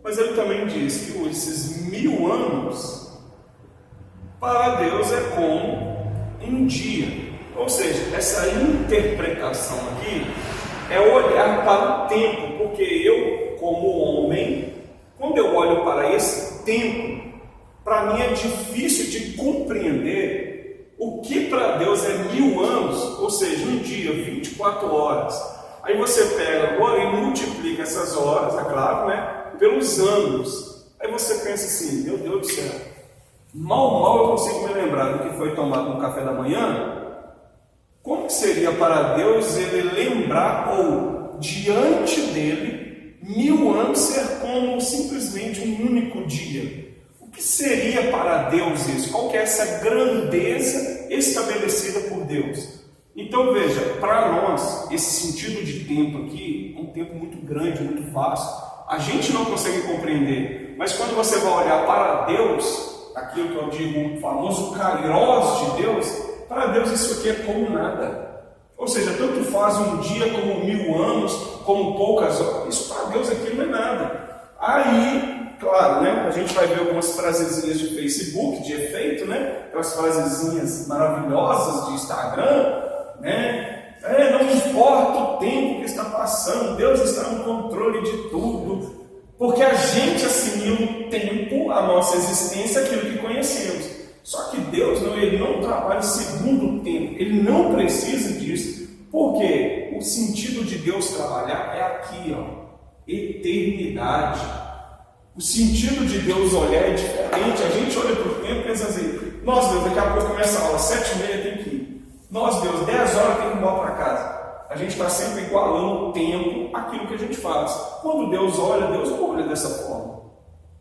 Mas ele também diz que esses 1000 anos para Deus é como um dia. Ou seja, essa interpretação aqui é olhar para o tempo, porque eu, como homem, quando eu olho para esse tempo, para mim é difícil de compreender o que para Deus é 1000 anos, ou seja, um dia, 24 horas. Aí você pega agora e multiplica essas horas, é claro, né, pelos anos. Aí você pensa assim, meu Deus do céu, mal eu consigo me lembrar do que foi tomado no café da manhã. Como que seria para Deus ele lembrar, ou diante dele, 1000 anos ser como simplesmente um único dia? O que seria para Deus isso? Qual que é essa grandeza estabelecida por Deus? Então veja, para nós, esse sentido de tempo aqui é um tempo muito grande, muito vasto. A gente não consegue compreender, mas quando você vai olhar para Deus, aquilo que eu digo, o famoso Kairos de Deus, para Deus isso aqui é como nada. Ou seja, tanto faz um dia como 1000 anos, como poucas horas, isso para Deus aqui não é nada. Aí, claro, né? A gente vai ver algumas frasezinhas de Facebook, de efeito, né? Aquelas frasezinhas maravilhosas de Instagram, né? Não importa o tempo que está passando, Deus está no controle de tudo, porque a gente assimila o tempo, a nossa existência, aquilo que conhecemos. Só que Deus, ele não trabalha segundo o tempo, Ele não precisa disso Porque o sentido de Deus trabalhar é aqui, ó, eternidade. O sentido de Deus olhar é diferente. A gente olha para o tempo e pensa assim, nossa Deus, daqui a pouco começa a aula, 7h30 tem que ir. Nossa Deus, 10 horas tem que ir embora para casa. A gente está sempre igualando o tempo àquilo que a gente faz. Quando Deus não olha dessa forma.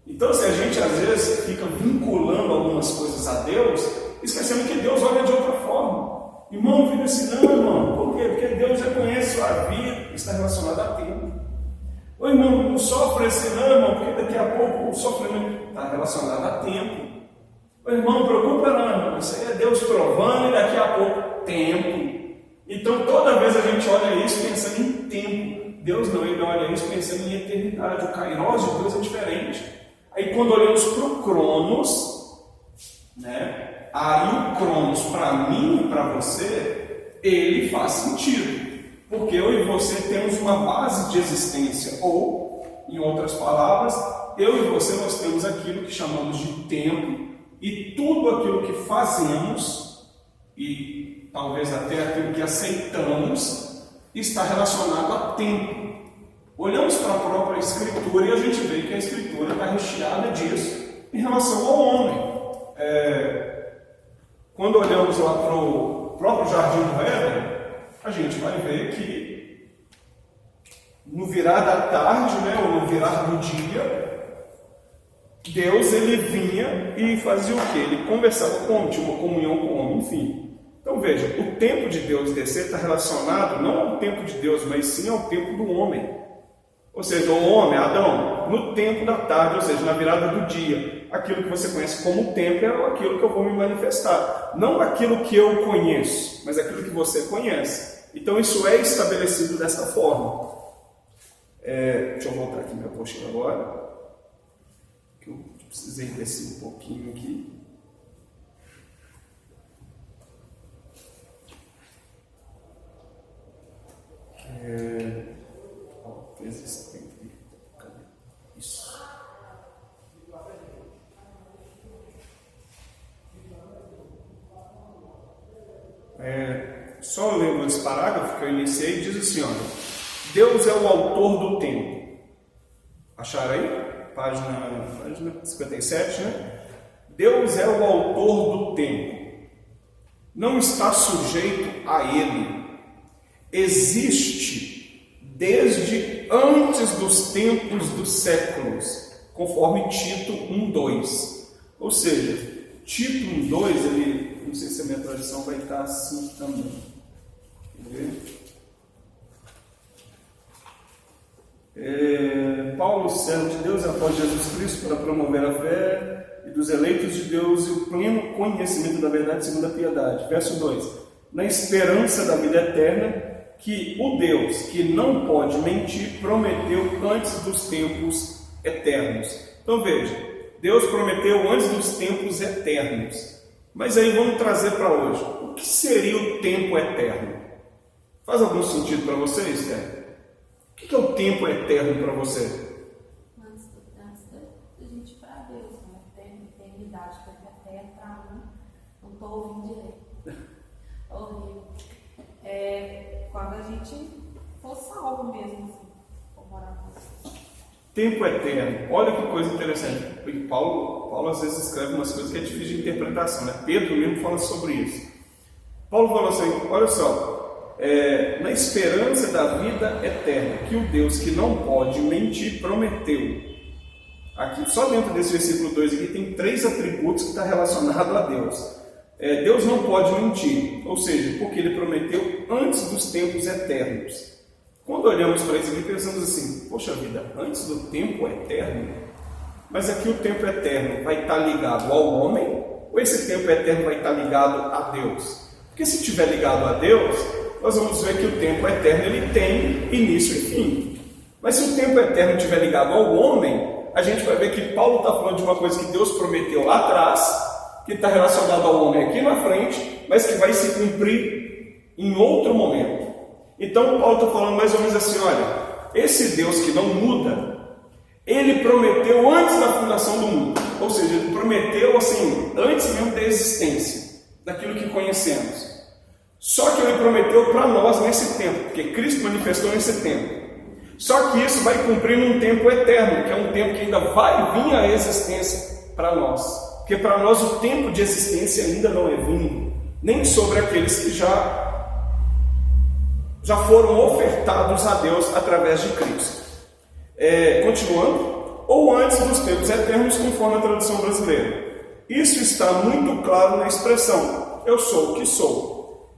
Então, se a gente às vezes fica vinculando algumas coisas a Deus, esquecendo que Deus olha de outra forma. Irmão, fica assim, não, irmão, por quê? Porque Deus já conhece a vida, está relacionado a tempo. Ô irmão, não sofre assim, não, irmão, porque daqui a pouco o sofrimento está relacionado a tempo. Ô irmão, não preocupa não, irmão, isso aí é Deus provando e daqui a pouco tempo. Então, toda vez a gente olha isso pensando em tempo. Deus não, ele olha isso pensando em eternidade. O Kairos de Deus é diferente. Aí quando olhamos para o Cronos, né? Aí o Cronos, para mim e para você, ele faz sentido. Porque eu e você temos uma base de existência. Ou, em outras palavras, eu e você nós temos aquilo que chamamos de tempo. E tudo aquilo que fazemos, e talvez até aquilo que aceitamos, está relacionado a tempo. Olhamos para a própria Escritura e a gente vê que a Escritura está recheada disso em relação ao homem. Quando olhamos lá para o próprio Jardim do Éden, a gente vai ver que no virar da tarde, né, ou no virar do dia, Deus ele vinha e fazia o quê? Ele conversava com o homem, tinha uma comunhão com o homem, enfim. Então veja, o tempo de Deus descer está relacionado não ao tempo de Deus, mas sim ao tempo do homem. Ou seja, o homem, Adão, no tempo da tarde, ou seja, na virada do dia, aquilo que você conhece como tempo é aquilo que eu vou me manifestar. Não aquilo que eu conheço, mas aquilo que você conhece. Então isso é estabelecido dessa forma. Deixa eu voltar aqui minha apostila agora, que eu precisei descer um pouquinho aqui. Isso. Só lendo esse parágrafo que eu iniciei, diz assim, olha, Deus é o autor do tempo. Acharam aí? Página 57, né? Deus é o autor do tempo. Não está sujeito a ele. Existe desde antes dos tempos dos séculos, conforme Tito 1:2. Ou seja, Tito 1:2, ele, não sei se a minha tradução vai estar assim também. Quer ver? Paulo, servo de Deus, após Jesus Cristo, para promover a fé e dos eleitos de Deus e o pleno conhecimento da verdade segundo a piedade. Verso 2. Na esperança da vida eterna, que o Deus, que não pode mentir, prometeu antes dos tempos eternos. Então veja, Deus prometeu antes dos tempos eternos. Mas aí vamos trazer para hoje. O que seria o tempo eterno? Faz algum sentido para você, Esther? O que é o tempo eterno para você? Antes da gente ir para Deus, né? Eternidade, porque a terra para mim, não estou ouvindo direito. Horrível. Quando a gente for salvo mesmo, assim, for morar com Deus. Tempo eterno. Olha que coisa interessante. Paulo às vezes escreve umas coisas que é difícil de interpretação, né? Pedro mesmo fala sobre isso. Paulo fala assim, olha só, na esperança da vida eterna, que o Deus que não pode mentir prometeu. Aqui, só dentro desse versículo 2 aqui, tem 3 atributos que estão relacionados a Deus. Deus não pode mentir, ou seja, porque ele prometeu antes dos tempos eternos. Quando olhamos para isso aqui, pensamos assim, poxa vida, antes do tempo eterno? Mas aqui o tempo eterno vai estar ligado ao homem, ou esse tempo eterno vai estar ligado a Deus? Porque se estiver ligado a Deus, nós vamos ver que o tempo eterno ele tem início e fim. Mas se o tempo eterno estiver ligado ao homem, a gente vai ver que Paulo está falando de uma coisa que Deus prometeu lá atrás, que está relacionado ao homem aqui na frente, mas que vai se cumprir em outro momento. Então Paulo está falando mais ou menos assim, olha, esse Deus que não muda, ele prometeu antes da fundação do mundo, ou seja, ele prometeu assim, antes mesmo da existência, daquilo que conhecemos. Só que ele prometeu para nós nesse tempo, porque Cristo manifestou nesse tempo. Só que isso vai cumprir num tempo eterno, que é um tempo que ainda vai vir à existência para nós. Porque para nós o tempo de existência ainda não é vindo, nem sobre aqueles que já foram ofertados a Deus através de Cristo. Continuando, ou antes dos tempos eternos, conforme a tradução brasileira. Isso está muito claro na expressão, eu sou o que sou.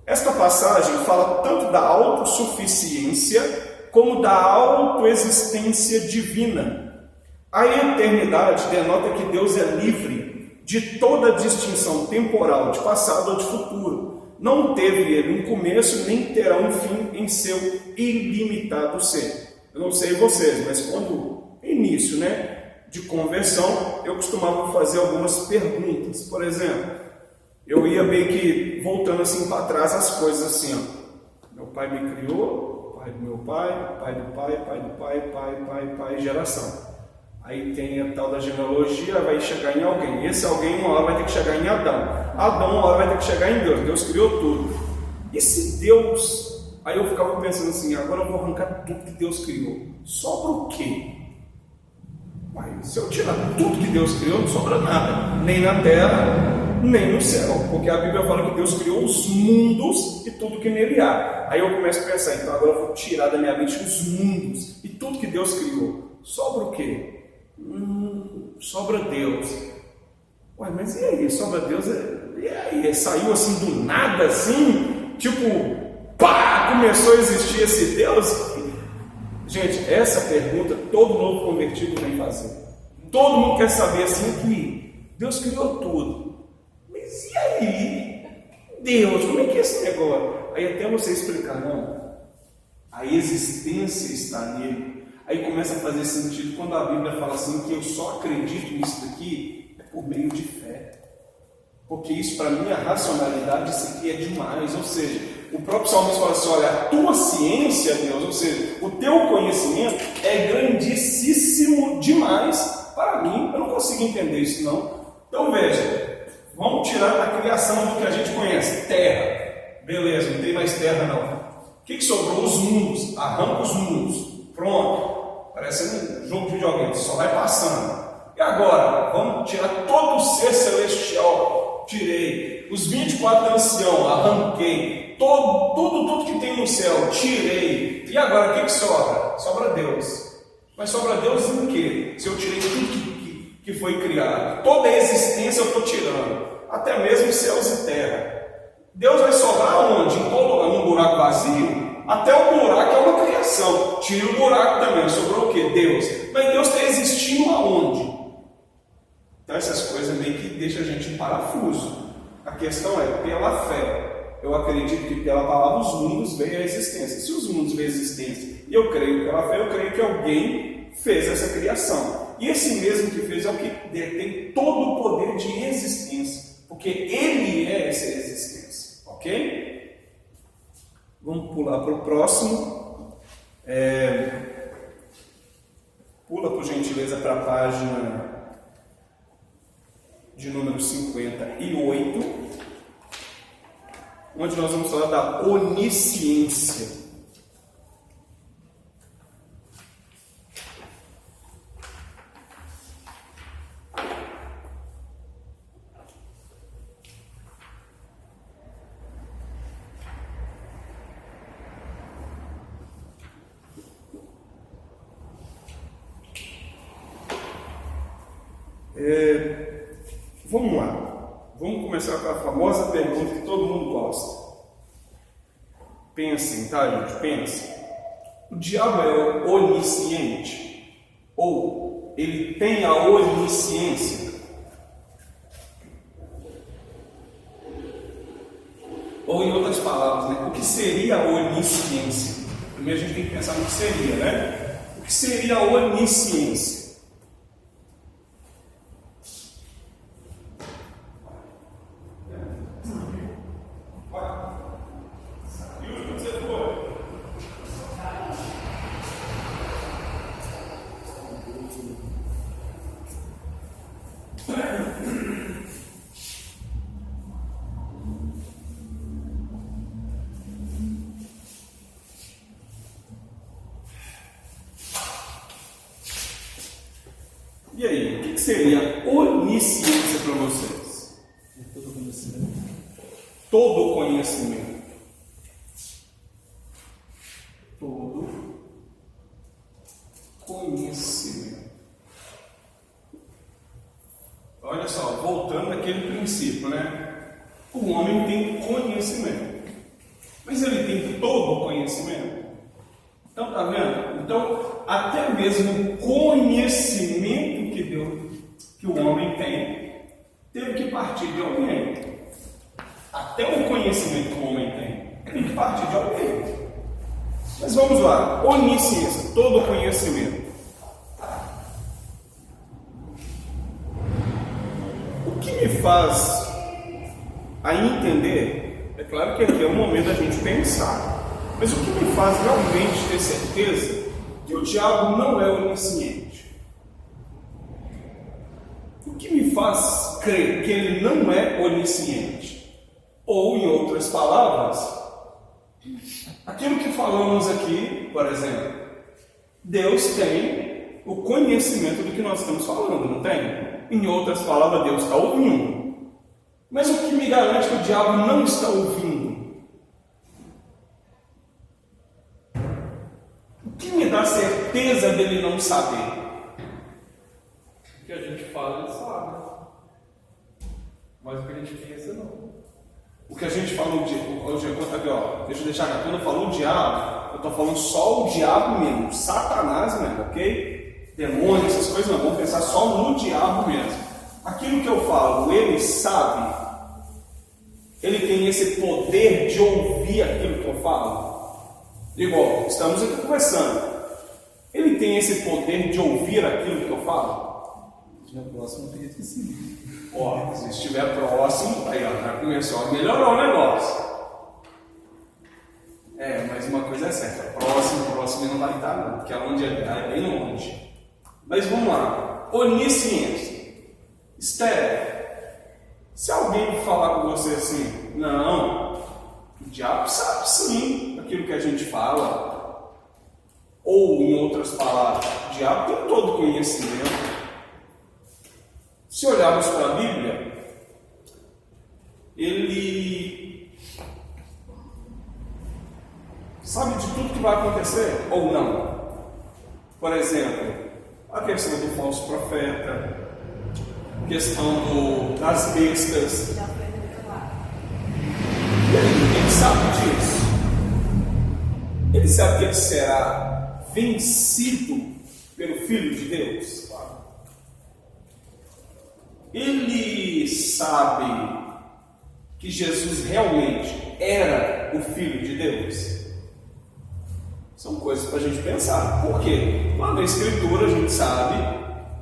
Esta passagem fala tanto da autossuficiência como da autoexistência divina. A eternidade denota que Deus é livre de toda distinção temporal, de passado ou de futuro. Não teve ele um começo, nem terá um fim em seu ilimitado ser. Eu não sei vocês, mas quando início, de conversão, eu costumava fazer algumas perguntas. Por exemplo, eu ia meio que voltando assim para trás as coisas assim, ó. Meu pai me criou, pai do meu pai, pai do pai, pai do pai, pai, geração. Aí tem a tal da genealogia, vai chegar em alguém. E esse alguém uma hora vai ter que chegar em Adão. Adão uma hora vai ter que chegar em Deus. Deus criou tudo. E se Deus... Aí eu ficava pensando assim, agora eu vou arrancar tudo que Deus criou. Sobra o quê? Mas se eu tirar tudo que Deus criou, não sobra nada. Nem na terra, nem no céu. Porque a Bíblia fala que Deus criou os mundos e tudo que nele há. Aí eu começo a pensar, então agora eu vou tirar da minha mente os mundos e tudo que Deus criou. Sobra o quê? Sobra Deus. Ué, mas e aí? Sobra Deus? E aí? Saiu assim do nada, assim? Tipo, pá! Começou a existir esse Deus? Gente, essa pergunta todo novo convertido vem fazer. Todo mundo quer saber assim que Deus criou tudo. Mas e aí? Deus, como é que é esse negócio? Aí até você explicar, não. A existência está nele. Aí começa a fazer sentido quando a Bíblia fala assim que eu só acredito nisso daqui por meio de fé. Porque isso para mim, a racionalidade, isso aqui é demais. Ou seja, o próprio salmista fala assim, olha, a tua ciência, Deus, ou seja, o teu conhecimento é grandíssimo demais para mim. Eu não consigo entender isso não. Então veja, vamos tirar a criação do que a gente conhece, terra. Beleza, não tem mais terra não. O que sobrou? Os mundos. Arranca os mundos. Pronto. Parece um jogo de videogame, só vai passando. E agora? Vamos tirar todo o ser celestial. Tirei. Os 24 anciãos, arranquei. Tudo que tem no céu, tirei. E agora, o que sobra? Sobra Deus. Mas sobra Deus em quê? Se eu tirei tudo que foi criado. Toda a existência eu estou tirando. Até mesmo céus e terra. Deus vai sobrar onde? Em todo lugar, num buraco vazio? Até o buraco é uma criação. Tira o buraco também. Sobrou o quê? Deus. Mas Deus está existindo aonde? Então essas coisas meio que deixam a gente em parafuso. A questão é, pela fé, eu acredito que pela palavra os mundos veem a existência. Se os mundos veem a existência e eu creio pela fé, eu creio que alguém fez essa criação. E esse mesmo que fez é o que tem todo o poder de existência. Porque ele é essa existência. Ok? Vamos pular para o próximo. Pula, por gentileza, para a página de número 58, onde nós vamos falar da onisciência. Vamos lá, vamos começar com a famosa pergunta que todo mundo gosta. Pensem, tá, gente? Pensem. O diabo é onisciente? Ou ele tem a onisciência? Ou, em outras palavras, o que seria a onisciência? Primeiro a gente tem que pensar no que seria, O que seria a onisciência? E aí, o que seria onisciência para vocês? Todo conhecimento. Todo conhecimento. Todo conhecimento. Olha só, voltando àquele princípio, né? O homem tem conhecimento, mas ele tem todo o conhecimento. Então, tá vendo? Então, até mesmo o conhecimento que o homem tem, teve que partir de alguém. Até o conhecimento que o homem tem que partir de alguém. Mas vamos lá, onisciência, todo o conhecimento. O que me faz a entender, é claro que aqui é o momento da gente pensar, mas o que me faz realmente ter certeza que o diabo não é onisciente? O que me faz crer que ele não é onisciente? Ou, em outras palavras, aquilo que falamos aqui, por exemplo, Deus tem o conhecimento do que nós estamos falando, não tem? Em outras palavras, Deus está ouvindo. Mas o que me garante que o diabo não está ouvindo? O que me dá certeza dele não saber? O que a gente fala, ele sabe. Mas o que a gente pensa, não. O que a gente falou hoje, aqui, ó, deixa eu deixar aqui, quando eu falo o diabo, eu estou falando só o diabo mesmo, Satanás mesmo, ok? Demônios, essas coisas não, vamos pensar só no diabo mesmo. Aquilo que eu falo, ele sabe, ele tem esse poder de ouvir aquilo que eu falo. Igual, estamos aqui conversando, ele tem esse poder de ouvir aquilo que eu falo? Se estiver próximo, eu acredito que sim. Ó, se estiver próximo, aí ó, já começou a melhorar o negócio. Mas uma coisa é certa, próximo não vai estar não, porque onde ele está é bem longe. Mas vamos lá, onisciência. Estéreo. Se alguém falar com você assim, não, o diabo sabe sim aquilo que a gente fala, ou em outras palavras, o diabo tem todo conhecimento. Se olharmos para a Bíblia, ele sabe de tudo que vai acontecer ou não. Por exemplo, a questão do falso profeta, a questão das bestas. Ele sabe disso. Ele sabe que ele será vencido pelo Filho de Deus. Ele sabe que Jesus realmente era o Filho de Deus. São coisas para a gente pensar. Por quê? Lá na Escritura a gente sabe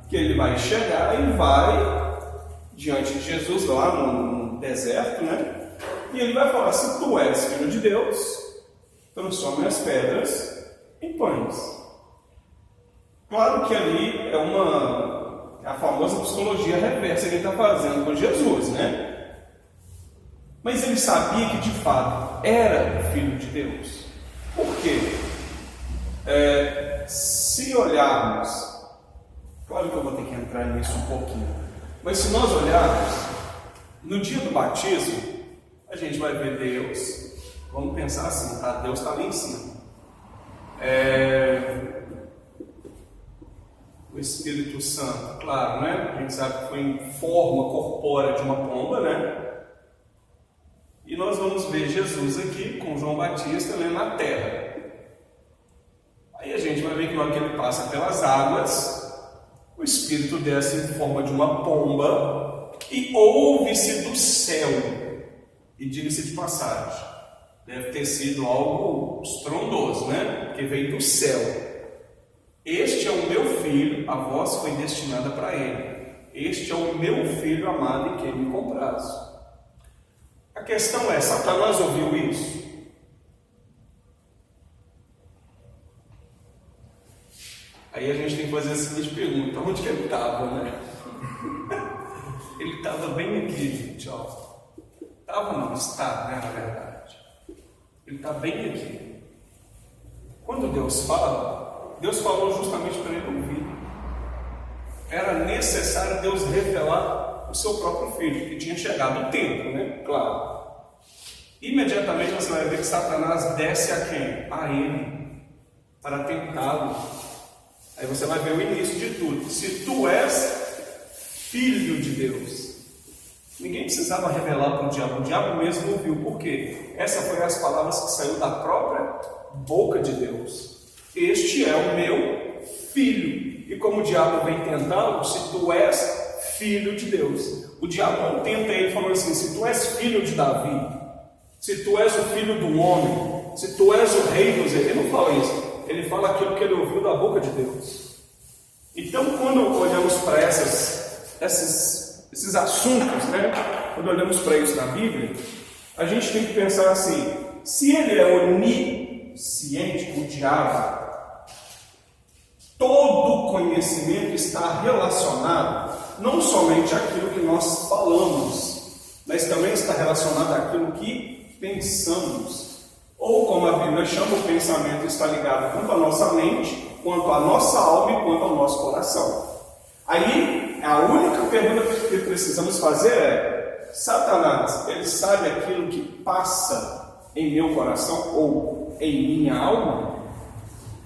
que ele vai chegar e vai diante de Jesus lá no deserto, né? E ele vai falar: se tu és Filho de Deus, transforme as pedras em pães. Claro que ali é a famosa psicologia reversa que ele está fazendo com Jesus, né? Mas ele sabia que de fato era o Filho de Deus. Por quê? Se olharmos, claro que eu vou ter que entrar nisso um pouquinho, mas se nós olharmos, no dia do batismo, a gente vai ver Deus, vamos pensar assim, tá? Deus está lá em cima. O Espírito Santo, claro, né? A gente sabe que foi em forma corpórea de uma pomba, né? E nós vamos ver Jesus aqui com João Batista, né, na terra. Aí a gente vai ver que na hora que ele passa pelas águas, o Espírito desce em forma de uma pomba e ouve-se do céu. E diga-se de passagem, deve ter sido algo estrondoso, né? Porque veio do céu. Este é o meu filho, a voz foi destinada para ele. Este é o meu filho amado em quem me comprazo. A questão é, Satanás ouviu isso? Aí a gente tem que fazer a seguinte pergunta: onde que ele estava, né? Ele estava bem aqui, gente, ó. Estava não, está, né, na verdade. Ele está bem aqui. Quando Deus fala, Deus falou justamente para ele ouvir. era necessário Deus revelar o seu próprio filho, que tinha chegado o tempo, né? Claro. Imediatamente você vai ver que Satanás desce a quem? A ele, para tentá-lo. Aí você vai ver o início de tudo. Se tu és filho de Deus. Ninguém precisava revelar para o diabo mesmo ouviu. Por quê? Essas foram as palavras que saíram da própria boca de Deus. Este é o meu filho. E como o diabo vem tentá-lo, se tu és filho de Deus. O diabo não tenta ele falando assim, se tu és filho de Davi, se tu és o filho do homem, se tu és o rei dos reis, ele não fala isso. Ele fala aquilo que ele ouviu da boca de Deus. Então, quando olhamos para esses assuntos, né? Quando olhamos para isso na Bíblia, a gente tem que pensar assim: se ele é onisciente, o diabo, todo conhecimento está relacionado não somente àquilo que nós falamos, mas também está relacionado àquilo que pensamos. Ou, como a Bíblia chama, o pensamento está ligado tanto à nossa mente, quanto à nossa alma e quanto ao nosso coração. Aí, a única pergunta que precisamos fazer é: Satanás, ele sabe aquilo que passa em meu coração ou em minha alma?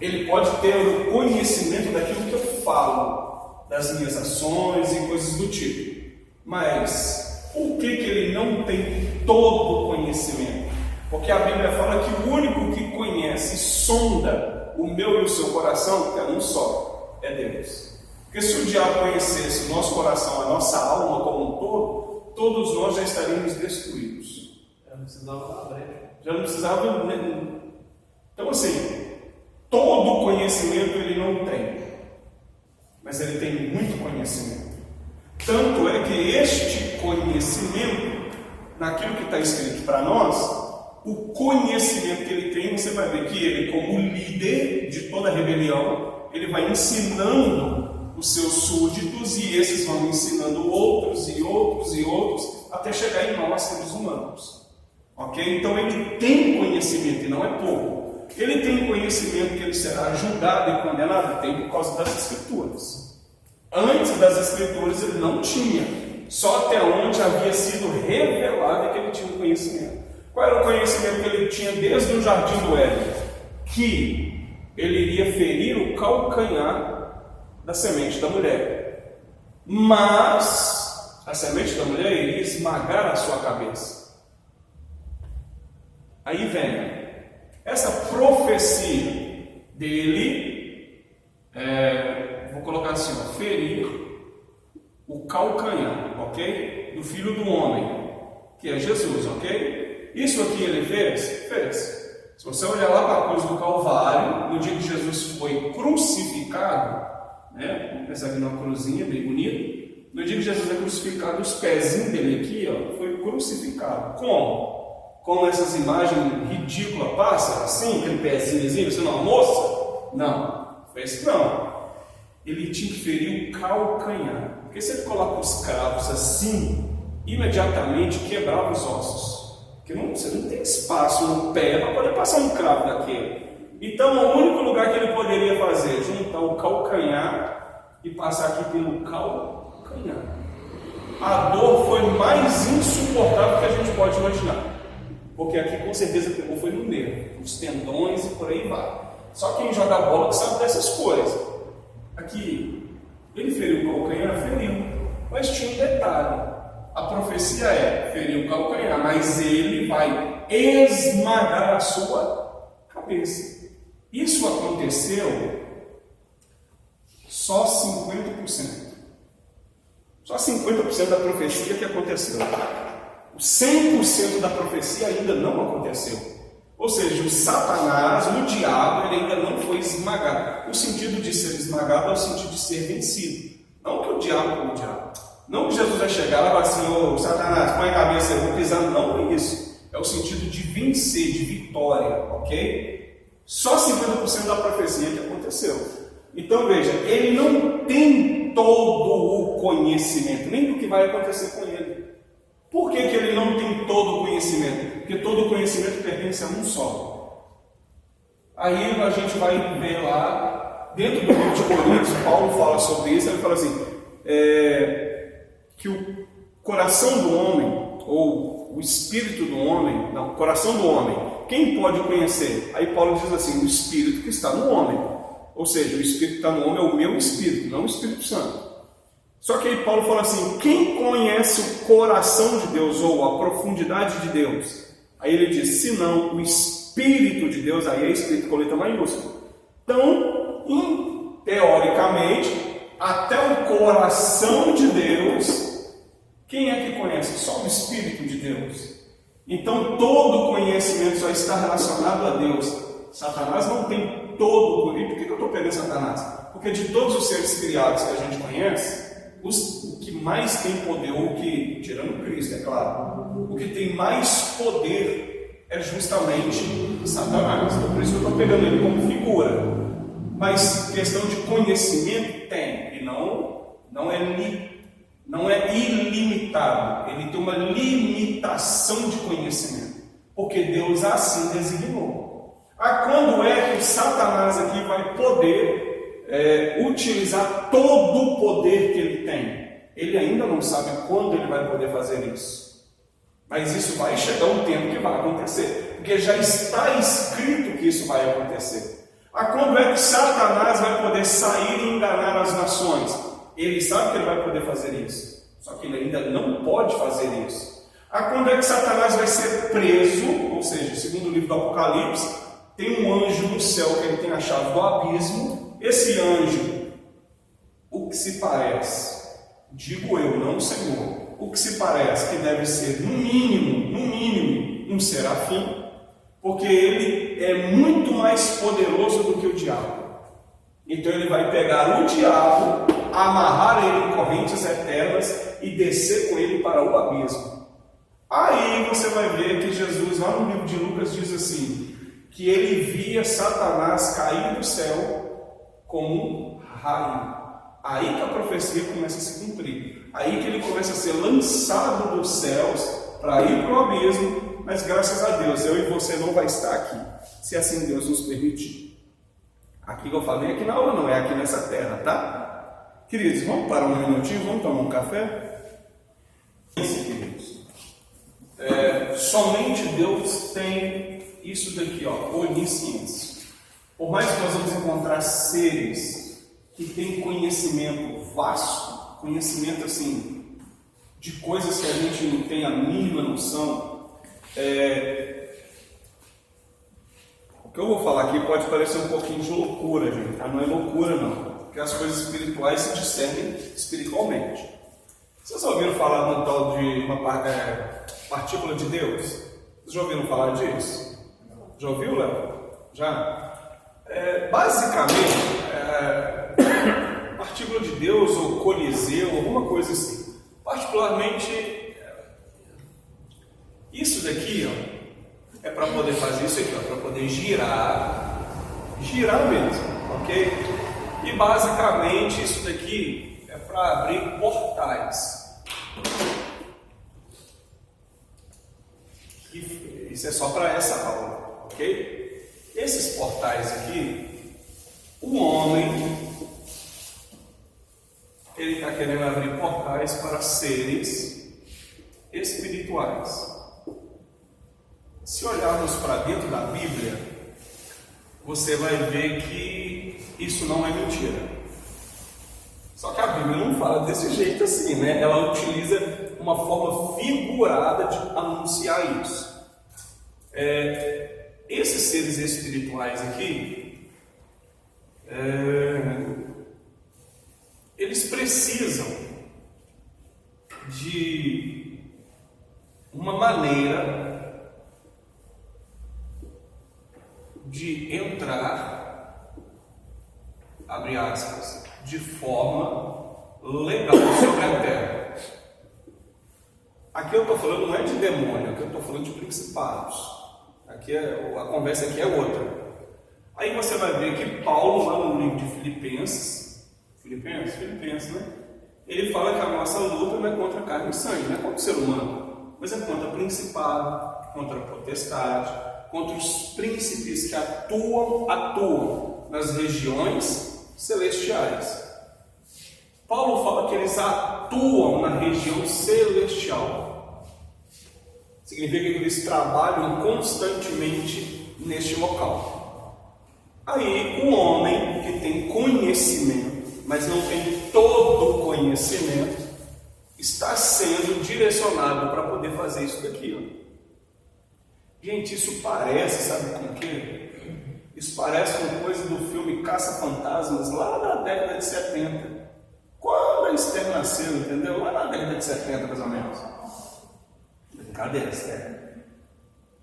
Ele pode ter o conhecimento daquilo que eu falo, das minhas ações e coisas do tipo. Mas, por que ele não tem todo o conhecimento? Porque a Bíblia fala que o único que conhece e sonda o meu e o seu coração, que é um só, é Deus. Porque se o diabo conhecesse o nosso coração, a nossa alma como um todo, todos nós já estaríamos destruídos. Já não precisava da brecha. Já não precisava. Então, assim, todo conhecimento ele não tem, mas ele tem muito conhecimento. Tanto é que este conhecimento, naquilo que está escrito para nós, o conhecimento que ele tem, você vai ver que ele, como líder de toda a rebelião, ele vai ensinando os seus súditos e esses vão ensinando outros e outros e outros até chegar em nós, seres humanos. Ok? Então ele tem conhecimento e não é pouco. Ele tem conhecimento que ele será julgado e condenado, tem por causa das Escrituras. Antes das Escrituras ele não tinha, só até onde havia sido revelado que ele tinha o conhecimento. Qual era o conhecimento que ele tinha desde o jardim do Éden? Que ele iria ferir o calcanhar da semente da mulher, mas a semente da mulher iria esmagar a sua cabeça. Aí vem essa profecia dele, vou colocar assim, ferir o calcanhar, ok? Do filho do homem, que é Jesus, ok? Isso aqui ele fez? Fez. Se você olhar lá para a cruz do Calvário, no dia que Jesus foi crucificado, né? Vamos pensar aqui numa cruzinha bem bonita. No dia que Jesus é crucificado, os pezinhos dele aqui, ó, foi crucificado. Como? Como essas imagens ridículas passam, assim, aquele pezinho, você não almoça? Não, fez não. Ele tinha que ferir o calcanhar. Porque se ele coloca os cravos assim, imediatamente quebrava os ossos. Porque você não tem espaço no pé para poder passar um cravo daquele. Então, o único lugar que ele poderia fazer, juntar o calcanhar e passar aqui pelo calcanhar. A dor foi mais insuportável que a gente pode imaginar. Porque aqui com certeza pegou foi no nervo, os tendões e por aí vai. Só quem joga bola que sabe dessas coisas. Aqui, ele feriu o calcanhar, feriu. Mas tinha um detalhe. A profecia é ferir o calcanhar, mas ele vai esmagar a sua cabeça. Isso aconteceu só 50%. Só 50% da profecia que aconteceu. O 100% da profecia ainda não aconteceu. Ou seja, o Satanás, o diabo, ele ainda não foi esmagado. O sentido de ser esmagado é o sentido de ser vencido. Não que o diabo como o diabo. Não que Jesus vai chegar lá e falar assim, ô Satanás, põe a cabeça, eu vou pisar. Não é isso. É o sentido de vencer, de vitória, ok? Só 50% da profecia que aconteceu. Então veja, ele não tem todo o conhecimento, nem do que vai acontecer com ele. Por que ele não tem todo o conhecimento? Porque todo o conhecimento pertence a um só. Aí a gente vai ver lá dentro do livro de Coríntios, Paulo fala sobre isso, ele fala assim, que o coração do homem, ou o espírito do homem, não, o coração do homem, quem pode conhecer? Aí Paulo diz assim, o espírito que está no homem. Ou seja, o espírito que está no homem é o meu espírito, não o Espírito Santo. Só que aí Paulo fala assim, quem conhece o coração de Deus, ou a profundidade de Deus? Aí ele diz, se não o Espírito de Deus, aí é Espírito com letra maiúscula. Então, teoricamente, até o coração de Deus, quem é que conhece? Só o Espírito de Deus. Então, todo conhecimento só está relacionado a Deus. Satanás não tem todo. E por que eu estou pegando Satanás? Porque de todos os seres criados que a gente conhece, o que mais tem poder, ou que, tirando Cristo, é claro, o que tem mais poder é justamente Satanás. Então, por isso que eu estou pegando ele como figura. Mas questão de conhecimento tem, e não é ilimitado. Ele tem uma limitação de conhecimento, porque Deus assim designou. Quando é que o Satanás aqui vai poder utilizar todo o poder que ele tem? Ele ainda não sabe quando ele vai poder fazer isso. Mas isso vai chegar um tempo que vai acontecer, porque já está escrito que isso vai acontecer. Quando é que Satanás vai poder sair e enganar as nações? Ele sabe que ele vai poder fazer isso, só que ele ainda não pode fazer isso. Quando é que Satanás vai ser preso? Ou seja, segundo o livro do Apocalipse, tem um anjo no céu que ele tem a chave do abismo. Esse anjo, o que se parece, digo eu, não o Senhor, o que se parece que deve ser no mínimo, um serafim, porque ele é muito mais poderoso do que o diabo. Então ele vai pegar o diabo, amarrar ele em correntes eternas e descer com ele para o abismo. Aí você vai ver que Jesus, lá no livro de Lucas, diz assim, que ele via Satanás cair do céu como um raio. Aí que a profecia começa a se cumprir. Aí que ele começa a ser lançado dos céus para ir para o abismo. Mas graças a Deus, eu e você não vai estar aqui, se assim Deus nos permitir. Aqui que eu falei, aqui na aula não, é aqui nessa terra, tá? Queridos, vamos parar um minutinho, vamos tomar um café? Isso, queridos. Somente Deus tem isso daqui, ó, onisciência. Por mais que nós vamos encontrar seres que têm conhecimento vasto, conhecimento assim, de coisas que a gente não tem a mínima noção, o que eu vou falar aqui pode parecer um pouquinho de loucura, gente, tá? Não é loucura não, porque as coisas espirituais se discernem espiritualmente. Vocês já ouviram falar no tal de uma partícula de Deus? Vocês já ouviram falar disso? Já ouviu, Léo? Já? Basicamente, partícula de Deus ou coliseu, alguma coisa assim. Particularmente, isso daqui, ó, é para poder fazer isso aqui, para poder girar mesmo, ok? E basicamente isso daqui é para abrir portais. Isso é só para essa aula, ok? Esses portais aqui, o homem, ele está querendo abrir portais para seres espirituais. Se olharmos para dentro da Bíblia, você vai ver que isso não é mentira. Só que a Bíblia não fala desse jeito assim, né? Ela utiliza uma forma figurada de anunciar isso. Esses seres espirituais aqui, eles precisam de uma maneira de entrar, abre aspas, de forma legal sobre a terra. Aqui eu estou falando não é de demônio, aqui eu estou falando de principados. Aqui a conversa aqui é outra. Aí você vai ver que Paulo, lá no livro de Filipenses, né? Ele fala que a nossa luta não é contra carne e sangue, não é contra o ser humano, mas é contra principado, contra a potestade, contra os príncipes que atuam nas regiões celestiais. Paulo fala que eles atuam na região celestial. Significa que eles trabalham constantemente neste local. Aí, o homem que tem conhecimento, mas não tem todo o conhecimento, está sendo direcionado para poder fazer isso daqui. Gente, isso parece, sabe com o quê? Isso parece com coisa do filme Caça-Fantasmas, lá na década de 70. Quando a Esther nasceu, entendeu? Lá na década de 70, mais ou menos. Brincadeira, sério.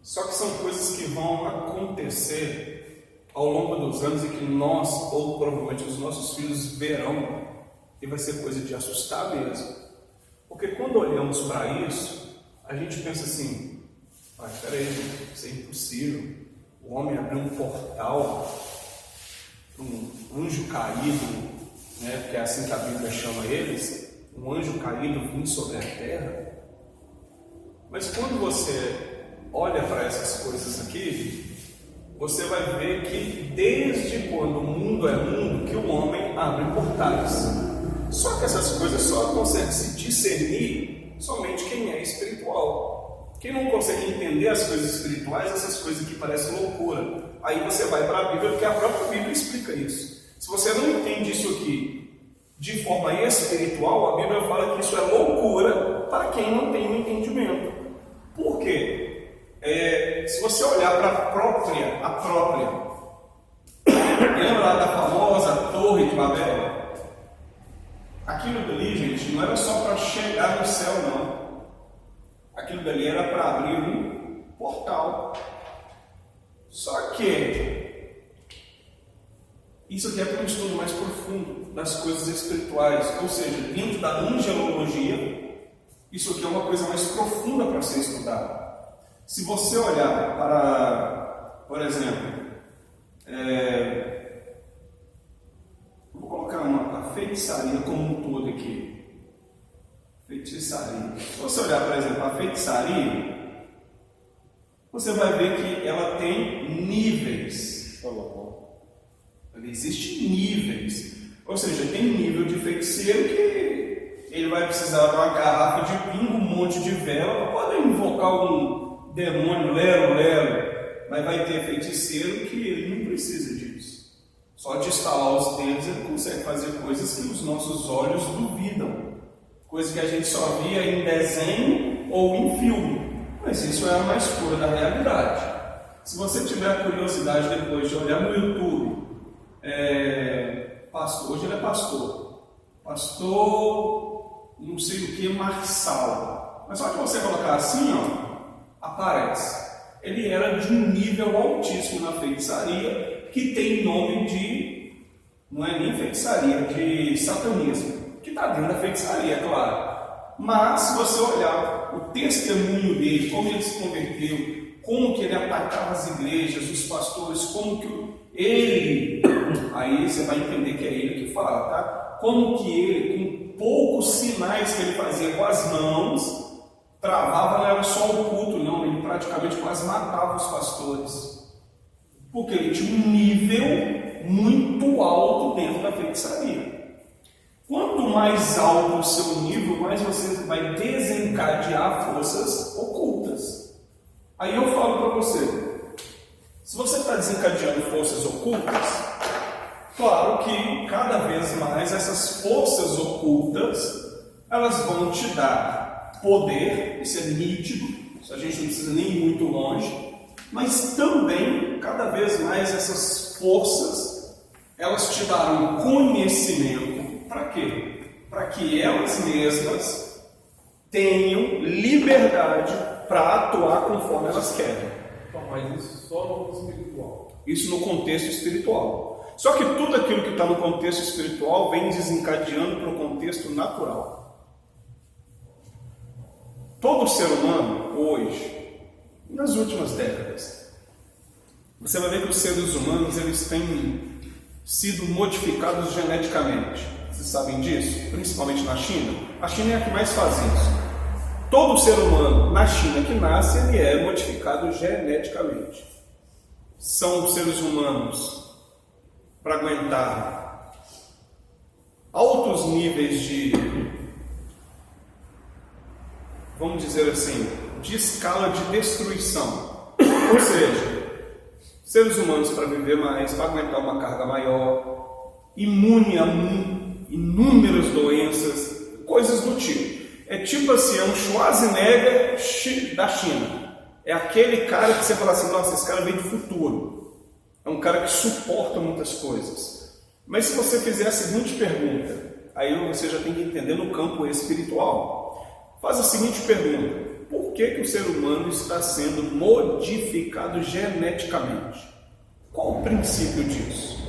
Só que são coisas que vão acontecer ao longo dos anos e que nós, ou provavelmente os nossos filhos, verão. E vai ser coisa de assustar mesmo. Porque quando olhamos para isso, a gente pensa assim, espera aí, isso é impossível. O homem abriu um portal para um anjo caído, né, porque é assim que a Bíblia chama eles, um anjo caído vindo sobre a terra. Mas quando você olha para essas coisas aqui, você vai ver que desde quando o mundo é mundo, que o homem abre portais. Só que essas coisas só consegue se discernir somente quem é espiritual. Quem não consegue entender as coisas espirituais, essas coisas que parecem loucura, aí você vai para a Bíblia, porque a própria Bíblia explica isso. Se você não entende isso aqui de forma espiritual, a Bíblia fala que isso é loucura para quem não tem um entendimento. Por quê? Se você olhar para a própria, lembra lá da famosa Torre de Babel? Aquilo dali, gente, não era só para chegar no céu, não. Aquilo dali era para abrir um portal. Só que isso aqui é para um estudo mais profundo das coisas espirituais, ou seja, dentro da angelologia, isso aqui é uma coisa mais profunda para ser estudada. Se você olhar para, por exemplo, vou colocar a feitiçaria como um todo aqui. Feitiçaria. Se você olhar, por exemplo, a feitiçaria, você vai ver que ela tem níveis. Existem níveis. Ou seja, tem nível de feiticeiro que ele vai precisar de uma garrafa de pingo, um monte de vela, para poder invocar algum demônio lero. Mas vai ter feiticeiro que ele não precisa disso. Só de estalar os dedos ele consegue fazer coisas que os nossos olhos duvidam. Coisa que a gente só via em desenho ou em filme. Mas isso é a mais pura da realidade. Se você tiver a curiosidade depois de olhar no YouTube, pastor, hoje ele é pastor não sei o que, Marçal. Mas só que você colocar assim, aparece. Ele era de um nível altíssimo na feitiçaria, que tem nome de, não é nem feitiçaria, de satanismo. Que está dentro da feitiçaria, é claro. Mas, se você olhar o testemunho dele, como ele se converteu, como que ele atacava as igrejas, os pastores, como que ele, aí você vai entender que é ele que fala, tá? Como que ele, com poucos sinais que ele fazia com as mãos, travava, não era só o culto, não, ele praticamente quase matava os pastores. Porque ele tinha um nível muito alto dentro da feitiçaria. Quanto mais alto o seu nível, mais você vai desencadear forças ocultas. Aí eu falo para você, se você está desencadeando forças ocultas, claro que cada vez mais essas forças ocultas, elas vão te dar poder, isso é nítido, isso a gente não precisa nem ir muito longe, mas também, cada vez mais essas forças, elas te darão conhecimento. Para quê? Para que elas mesmas tenham liberdade para atuar conforme elas querem. Mas isso só no mundo espiritual. Isso no contexto espiritual. Só que tudo aquilo que está no contexto espiritual vem desencadeando para o contexto natural. Todo ser humano, hoje, nas últimas décadas, você vai ver que os seres humanos eles têm sido modificados geneticamente. Vocês sabem disso? Principalmente na China. A China é a que mais faz isso. Todo ser humano na China que nasce, ele é modificado geneticamente. São seres humanos para aguentar altos níveis de, vamos dizer assim, de escala de destruição. Ou seja, seres humanos para viver mais, para aguentar uma carga maior, imune a inúmeras doenças, coisas do tipo. É tipo assim, é um Schwarzenegger da China. É aquele cara que você fala assim, nossa, esse cara vem do futuro. É um cara que suporta muitas coisas. Mas se você fizer a seguinte pergunta, aí você já tem que entender no campo espiritual. Faz a seguinte pergunta: por que o ser humano está sendo modificado geneticamente? Qual o princípio disso?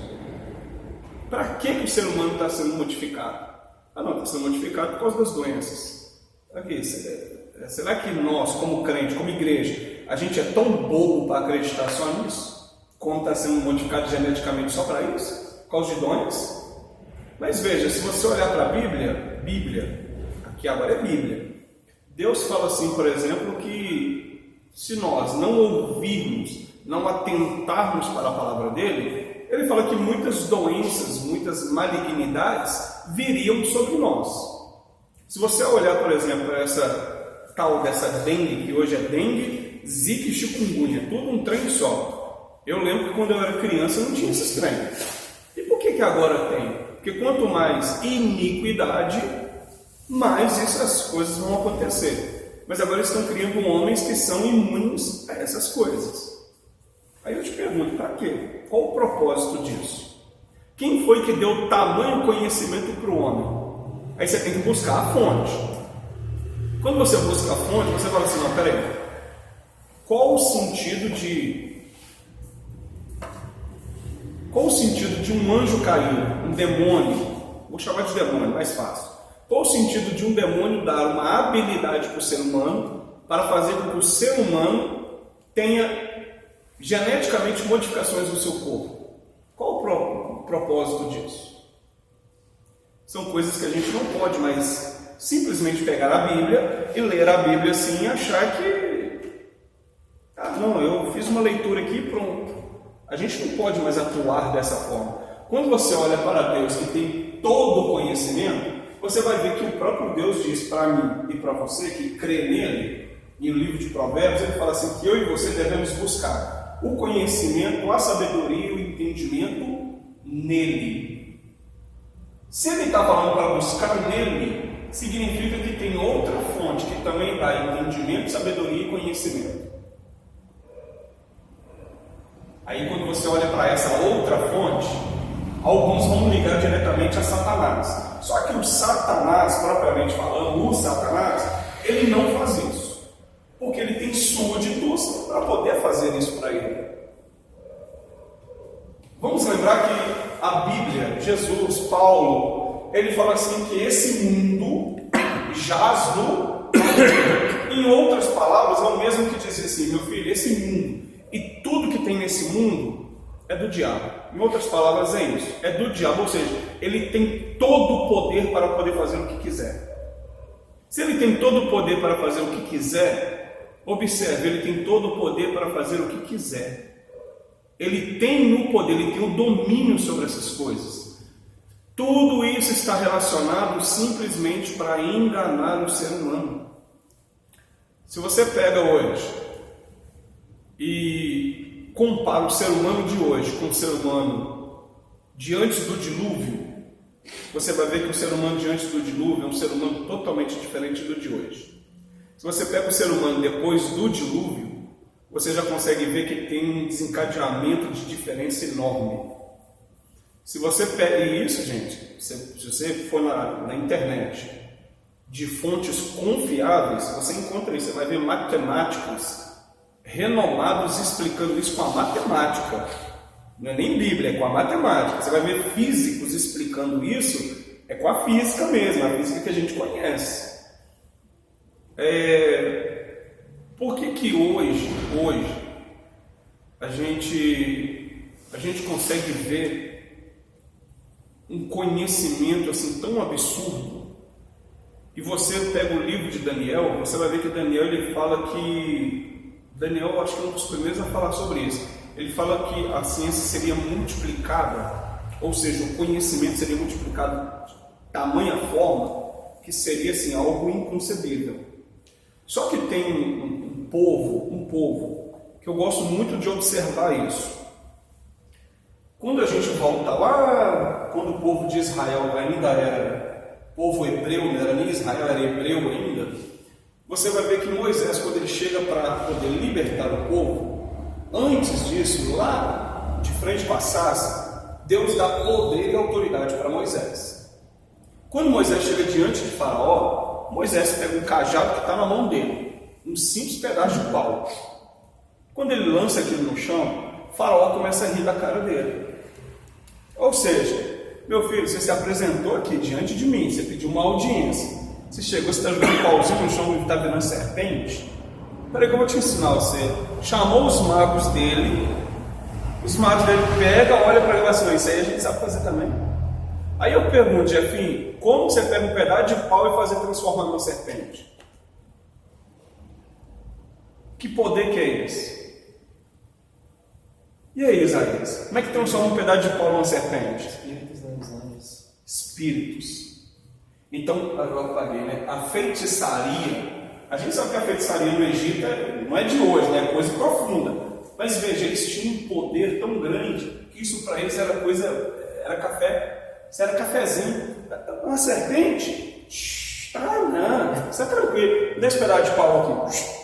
Para que o ser humano está sendo modificado? Ah, não, está sendo modificado por causa das doenças. Aqui, será que nós, como crente, como igreja, a gente é tão bobo para acreditar só nisso? Como está sendo modificado geneticamente só para isso? Por causa de doenças? Mas veja, se você olhar para a Bíblia, aqui agora é Bíblia, Deus fala assim, por exemplo, que se nós não ouvirmos, não atentarmos para a palavra dele, ele fala que muitas doenças, muitas malignidades viriam sobre nós. Se você olhar, por exemplo, para essa tal dessa dengue, que hoje é dengue, zika e chikungunya, tudo um trem só. Eu lembro que quando eu era criança não tinha esses trens. E por que agora tem? Porque quanto mais iniquidade, mais essas coisas vão acontecer. Mas agora estão criando homens que são imunes a essas coisas. Aí eu te pergunto, para quê? Qual o propósito disso? Quem foi que deu tamanho conhecimento para o homem? Aí você tem que buscar a fonte. Quando você busca a fonte, você fala assim, não, peraí, qual o sentido de um anjo caído, um demônio, vou chamar de demônio, mais fácil. Qual o sentido de um demônio dar uma habilidade para o ser humano para fazer com que o ser humano tenha geneticamente modificações no seu corpo? Qual o propósito disso? São coisas que a gente não pode mais simplesmente pegar a Bíblia e ler a Bíblia assim e achar que não, eu fiz uma leitura aqui e pronto. A gente não pode mais atuar dessa forma. Quando você olha para Deus que tem todo o conhecimento, você vai ver que o próprio Deus diz para mim e para você que crê nele, e no livro de Provérbios ele fala assim, que eu e você devemos buscar o conhecimento, a sabedoria e o entendimento nele. Se ele está falando para buscar nele, significa que tem outra fonte que também dá entendimento, sabedoria e conhecimento. Aí quando você olha para essa outra fonte, alguns vão ligar diretamente a Satanás. Só que o Satanás, propriamente falando, o Satanás, ele não faz isso. Porque ele tem súditos para poder fazer isso para ele. Vamos lembrar que a Bíblia, Jesus, Paulo, ele fala assim que esse mundo jaz no... Em outras palavras, é o mesmo que dizer assim, meu filho, esse mundo e tudo que tem nesse mundo é do diabo. Em outras palavras, é isso, é do diabo, ou seja, ele tem todo o poder para poder fazer o que quiser. Se ele tem todo o poder para fazer o que quiser, observe, ele tem todo o poder para fazer o que quiser. Ele tem o poder, ele tem o domínio sobre essas coisas. Tudo isso está relacionado simplesmente para enganar o ser humano. Se você pega hoje e compara o ser humano de hoje com o ser humano de antes do dilúvio, você vai ver que o ser humano de antes do dilúvio é um ser humano totalmente diferente do de hoje. Se você pega o ser humano depois do dilúvio, você já consegue ver que tem um desencadeamento de diferença enorme. Se você pega isso, gente, se você for na internet de fontes confiáveis, você encontra isso. Você vai ver matemáticos renomados explicando isso com a matemática. Não é nem Bíblia, é com a matemática. Você vai ver físicos explicando isso, é com a física mesmo, a física que a gente conhece. Por que hoje a gente consegue ver um conhecimento assim tão absurdo? E você pega o livro de Daniel, você vai ver que Daniel ele fala que... Daniel acho que é um dos primeiros a falar sobre isso. Ele fala que a ciência seria multiplicada, ou seja, o conhecimento seria multiplicado tamanha forma que seria assim, algo inconcebível. Só que tem um povo que eu gosto muito de observar isso. Quando a gente volta lá, quando o povo de Israel ainda era povo hebreu, não era nem Israel, era hebreu ainda, você vai ver que Moisés, quando ele chega para poder libertar o povo, antes disso, lá de frente com a sarça, Deus dá poder e autoridade para Moisés. Quando Moisés chega diante de Faraó, Moisés pega um cajado que está na mão dele, um simples pedaço de pau. Quando ele lança aquilo no chão, Faraó começa a rir da cara dele. Ou seja, meu filho, você se apresentou aqui diante de mim, você pediu uma audiência, você chegou, você está jogando um pauzinho no chão e está virando serpente. Peraí que eu vou te ensinar você. Chamou os magos dele pegam, olha para ele e fala assim, isso aí a gente sabe fazer também. Aí eu pergunto, Jefinho, como você pega um pedaço de pau e fazer transformar numa serpente? Que poder que é esse? E aí, Isaías? Como é que transforma um pedaço de pau numa serpente? Espíritos dos anjos. Espíritos. Então, eu apaguei, né? A feitiçaria, a gente sabe que a feitiçaria no Egito não é de hoje, né? É coisa profunda. Mas veja, eles tinham um poder tão grande que isso para eles era coisa, era café. Isso era cafezinho. Uma serpente? Não, isso é tranquilo. Dá esse pedaço de pau aqui.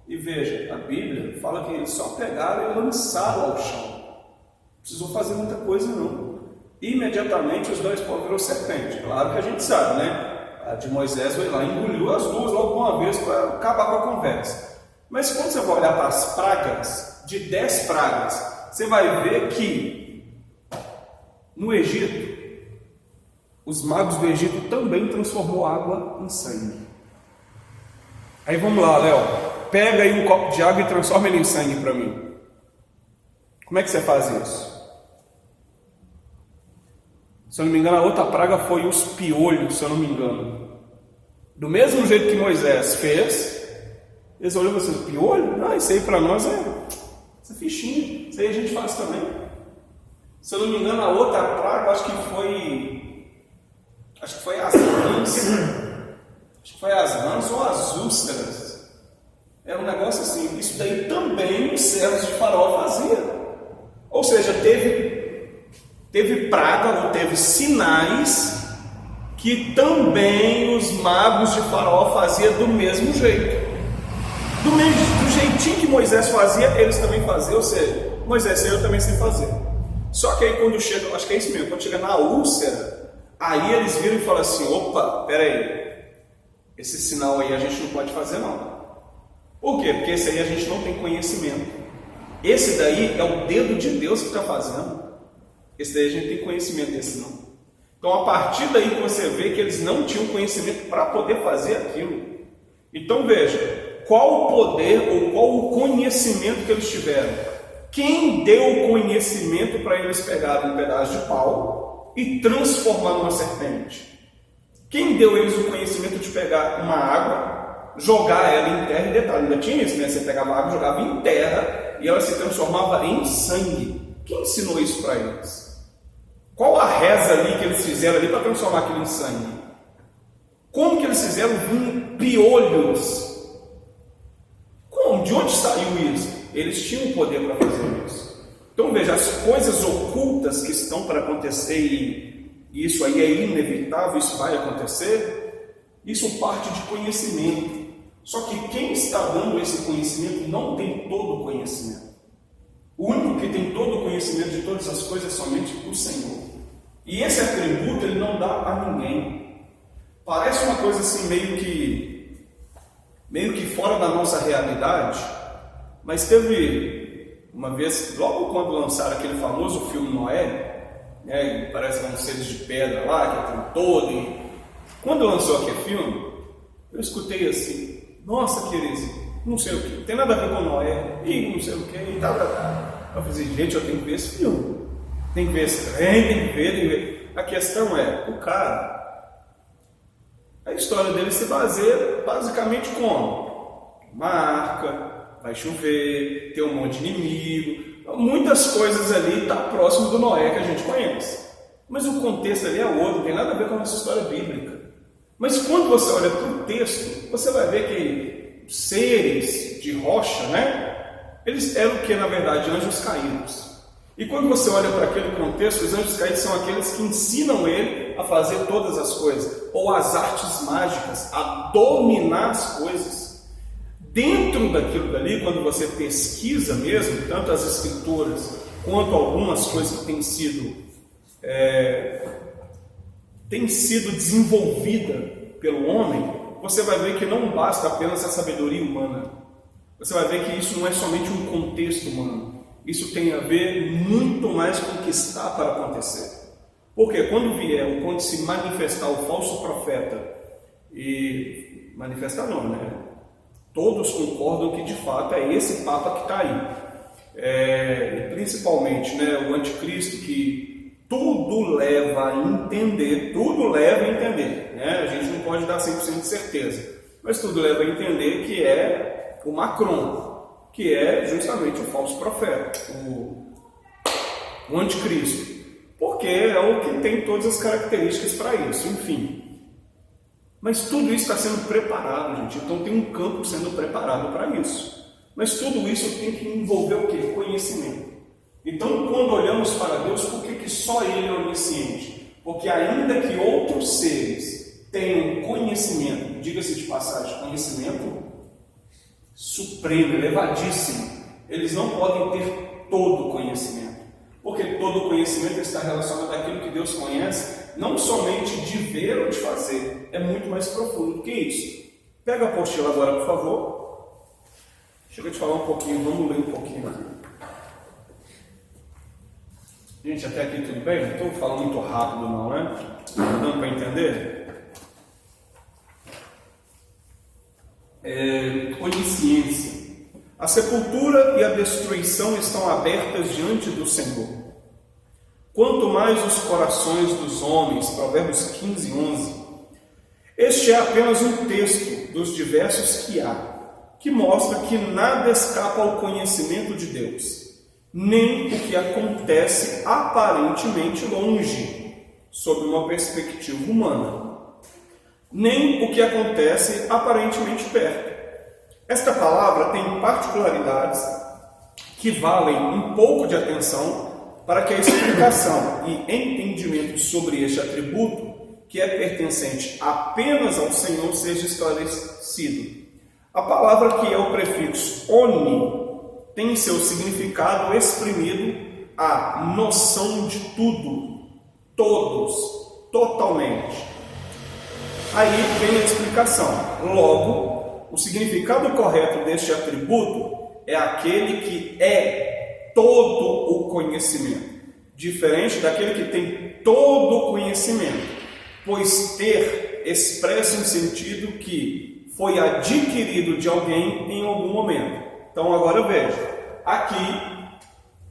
E veja, a Bíblia fala que eles só pegaram e lançaram ao chão. Não precisou fazer muita coisa não. Imediatamente os dois povos virou serpente. Claro que a gente sabe, né? A de Moisés foi lá e engoliu as duas logo uma vez para acabar com a conversa. Mas quando você vai olhar para as pragas, de 10 pragas, você vai ver que no Egito, os magos do Egito também transformou água em sangue. Aí vamos lá, Léo. Pega aí um copo de água e transforma ele em sangue para mim. Como é que você faz isso? Se eu não me engano, a outra praga foi os piolhos, se eu não me engano. Do mesmo jeito que Moisés fez, eles olham assim, piolho? Não, isso aí para nós é fichinha. Isso aí a gente faz também. Se eu não me engano, a outra praga, acho que foi as rãs. Acho que foi as rãs ou as úlceras. Era um negócio assim. Isso daí também os servos de Faraó faziam. Ou seja, teve praga ou teve sinais que também os magos de Faraó faziam do mesmo jeito. Do jeitinho que Moisés fazia, eles também faziam. Ou seja, Moisés e eu também sei fazer. Só que aí quando chega, acho que é isso mesmo, quando chega na úlcera, aí eles viram e falam assim, opa, peraí, esse sinal aí a gente não pode fazer não. Por quê? Porque esse aí a gente não tem conhecimento. Esse daí é o dedo de Deus que está fazendo. Esse daí a gente tem conhecimento desse não. Então a partir daí que você vê que eles não tinham conhecimento para poder fazer aquilo. Então veja, qual o poder ou qual o conhecimento que eles tiveram? Quem deu o conhecimento para eles pegarem um pedaço de pau e transformar numa serpente? Quem deu eles o conhecimento de pegar uma água, jogar ela em terra, e detalhe, ainda tinha isso, né? Você pegava a água, jogava em terra e ela se transformava em sangue. Quem ensinou isso para eles? Qual a reza ali que eles fizeram ali para transformar aquilo em sangue? Como que eles fizeram vir piolhos? Como? De onde saiu isso? Eles tinham poder para fazer isso. Então veja, as coisas ocultas que estão para acontecer, e isso aí é inevitável, isso vai acontecer, isso parte de conhecimento. Só que quem está dando esse conhecimento não tem todo o conhecimento. O único que tem todo o conhecimento de todas as coisas é somente o Senhor. E esse atributo ele não dá a ninguém. Parece uma coisa assim meio que fora da nossa realidade, mas teve uma vez, logo quando lançaram aquele famoso filme Noé, né, parece que eram seres de pedra lá, que tem todo, e quando lançou aquele filme, eu escutei assim, nossa querido, não sei o que, não tem nada a ver com Noé, e não sei o que, e tal. Eu falei, gente, eu tenho que ver esse filme, tem que ver esse trem, tem que ver. A questão é, o cara, a história dele se baseia basicamente como? Uma arca, vai chover, tem um monte de inimigo, muitas coisas ali, está próximo do Noé que a gente conhece. Mas o contexto ali é outro, não tem nada a ver com a nossa história bíblica. Mas quando você olha para o texto, você vai ver que seres de rocha, né? Eles eram o que, na verdade? Anjos caídos. E quando você olha para aquele contexto, os anjos caídos são aqueles que ensinam ele a fazer todas as coisas, ou as artes mágicas, a dominar as coisas. Dentro daquilo dali, quando você pesquisa mesmo, tanto as escrituras, quanto algumas coisas que têm sido desenvolvida pelo homem, você vai ver que não basta apenas a sabedoria humana. Você vai ver que isso não é somente um contexto humano. Isso tem a ver muito mais com o que está para acontecer. Porque quando se manifestar o falso profeta, e manifestar não, né? Todos concordam que de fato é esse Papa que está aí. Principalmente, né, o anticristo, que tudo leva a entender, né? A gente não pode dar 100% de certeza, mas tudo leva a entender que é o Macron, que é justamente o falso profeta, o anticristo, porque é o que tem todas as características para isso, enfim. Mas tudo isso está sendo preparado, gente. Então tem um campo sendo preparado para isso. Mas tudo isso tem que envolver o quê? Conhecimento. Então, quando olhamos para Deus, por que só Ele é onisciente? Porque ainda que outros seres tenham conhecimento, diga-se de passagem, conhecimento supremo, elevadíssimo, eles não podem ter todo o conhecimento. Porque todo o conhecimento está relacionado àquilo que Deus conhece, não somente de ver ou de fazer, é muito mais profundo do que isso. Pega a apostila agora, por favor. Chega de falar um pouquinho, vamos ler um pouquinho aqui. Gente, até aqui tudo bem? Não estou falando muito rápido não, né? Está dando para entender? Onisciência. A sepultura e a destruição estão abertas diante do Senhor. Quanto mais os corações dos homens, Provérbios 15, 11. Este é apenas um texto dos diversos que há, que mostra que nada escapa ao conhecimento de Deus, nem o que acontece aparentemente longe, sob uma perspectiva humana, nem o que acontece aparentemente perto. Esta palavra tem particularidades que valem um pouco de atenção para que a explicação e entendimento sobre este atributo, que é pertencente apenas ao Senhor, seja esclarecido. A palavra que é o prefixo oni tem em seu significado exprimido a noção de tudo, todos, totalmente. Aí vem a explicação. Logo, o significado correto deste atributo é aquele que é todo o conhecimento, diferente daquele que tem todo o conhecimento, pois ter expressa um sentido que foi adquirido de alguém em algum momento. Então agora veja, aqui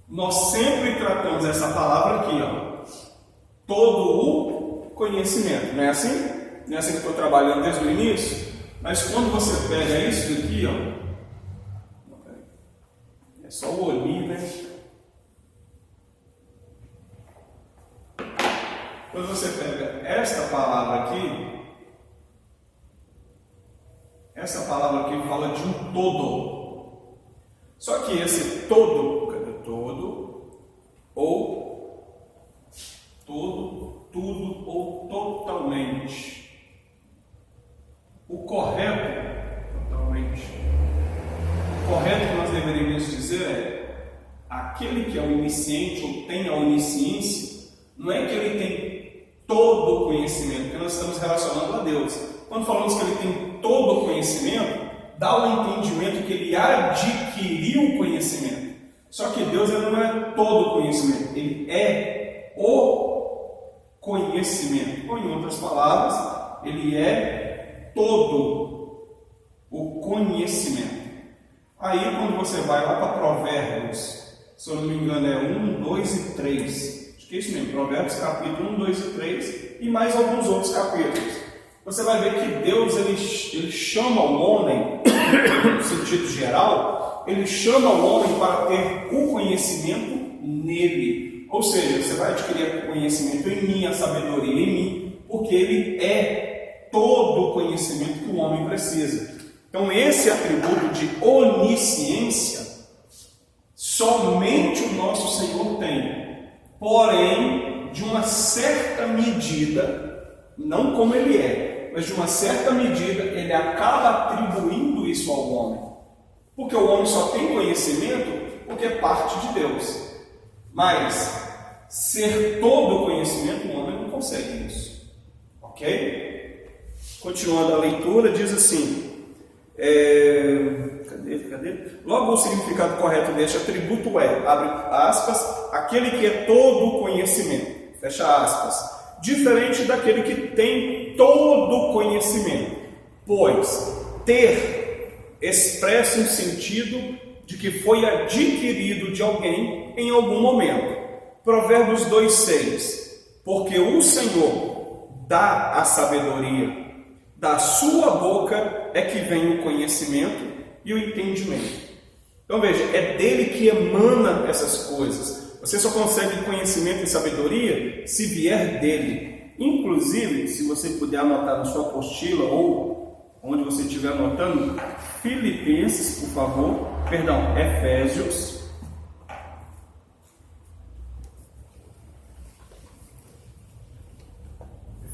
nós sempre tratamos essa palavra aqui, ó, todo o conhecimento, não é assim? Não é assim que eu estou trabalhando desde o início? Mas quando você pega isso daqui, ó, é só o olhinho, né? Quando você pega esta palavra aqui fala de um todo. Só que esse todo, cadê todo? Ou todo, tudo ou totalmente. O correto, totalmente. O correto que nós deveríamos dizer é: aquele que é onisciente ou tem a onisciência, não é que ele tem todo o conhecimento, porque nós estamos relacionando a Deus. Quando falamos que ele tem todo o conhecimento, dá o entendimento que ele adquiriu o conhecimento. Só que Deus ele não é todo o conhecimento, ele é o conhecimento. Ou, em outras palavras, ele é todo o conhecimento. Aí, quando você vai lá para Provérbios, se eu não me engano é 1, 2 e 3, acho que é isso mesmo, Provérbios capítulo 1, 2 e 3, e mais alguns outros capítulos, você vai ver que Deus ele chama o homem, no sentido geral, ele chama o homem para ter o conhecimento nele. Ou seja, você vai adquirir conhecimento em mim, a sabedoria em mim, porque Ele é todo o conhecimento que o homem precisa. Então, esse atributo de onisciência, somente o nosso Senhor tem. Porém, de uma certa medida, não como Ele é, mas de uma certa medida, Ele acaba atribuindo isso ao homem. Porque o homem só tem conhecimento porque é parte de Deus. Mas ser todo o conhecimento, o homem não consegue isso. Ok? Continuando a leitura, diz assim: cadê? Logo, o significado correto deste atributo é, abre aspas, aquele que é todo o conhecimento, fecha aspas, diferente daquele que tem todo o conhecimento, pois ter expressa um sentido de que foi adquirido de alguém em algum momento. Provérbios 2,6: porque o Senhor dá a sabedoria, da sua boca é que vem o conhecimento e o entendimento. Então veja, é dele que emana essas coisas. Você só consegue conhecimento e sabedoria se vier dele. Inclusive, se você puder anotar na sua apostila ou onde você estiver anotando, Filipenses, por favor, Efésios.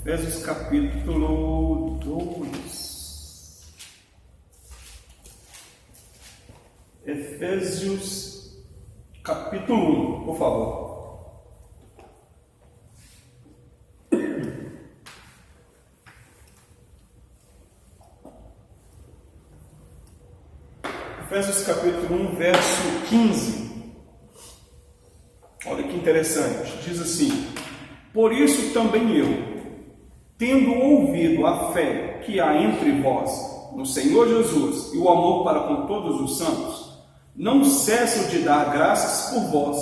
Efésios capítulo 2. Efésios capítulo 1, por favor. Efésios capítulo 1, verso 15. Olha que interessante. Diz assim: por isso também eu, tendo ouvido a fé que há entre vós, no Senhor Jesus, e o amor para com todos os santos, não cesso de dar graças por vós,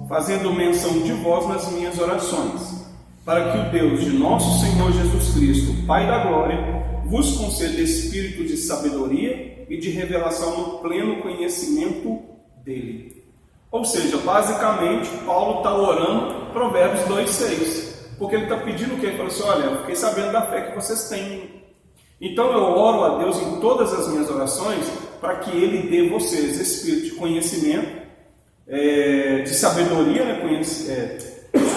fazendo menção de vós nas minhas orações, para que o Deus de nosso Senhor Jesus Cristo, Pai da glória, vos conceda espírito de sabedoria e de revelação no pleno conhecimento dele. Ou seja, basicamente, Paulo está orando Provérbios 2,6. Porque ele está pedindo o quê? Ele falou assim: olha, eu fiquei sabendo da fé que vocês têm. Então eu oro a Deus em todas as minhas orações para que Ele dê vocês espírito de conhecimento, de sabedoria,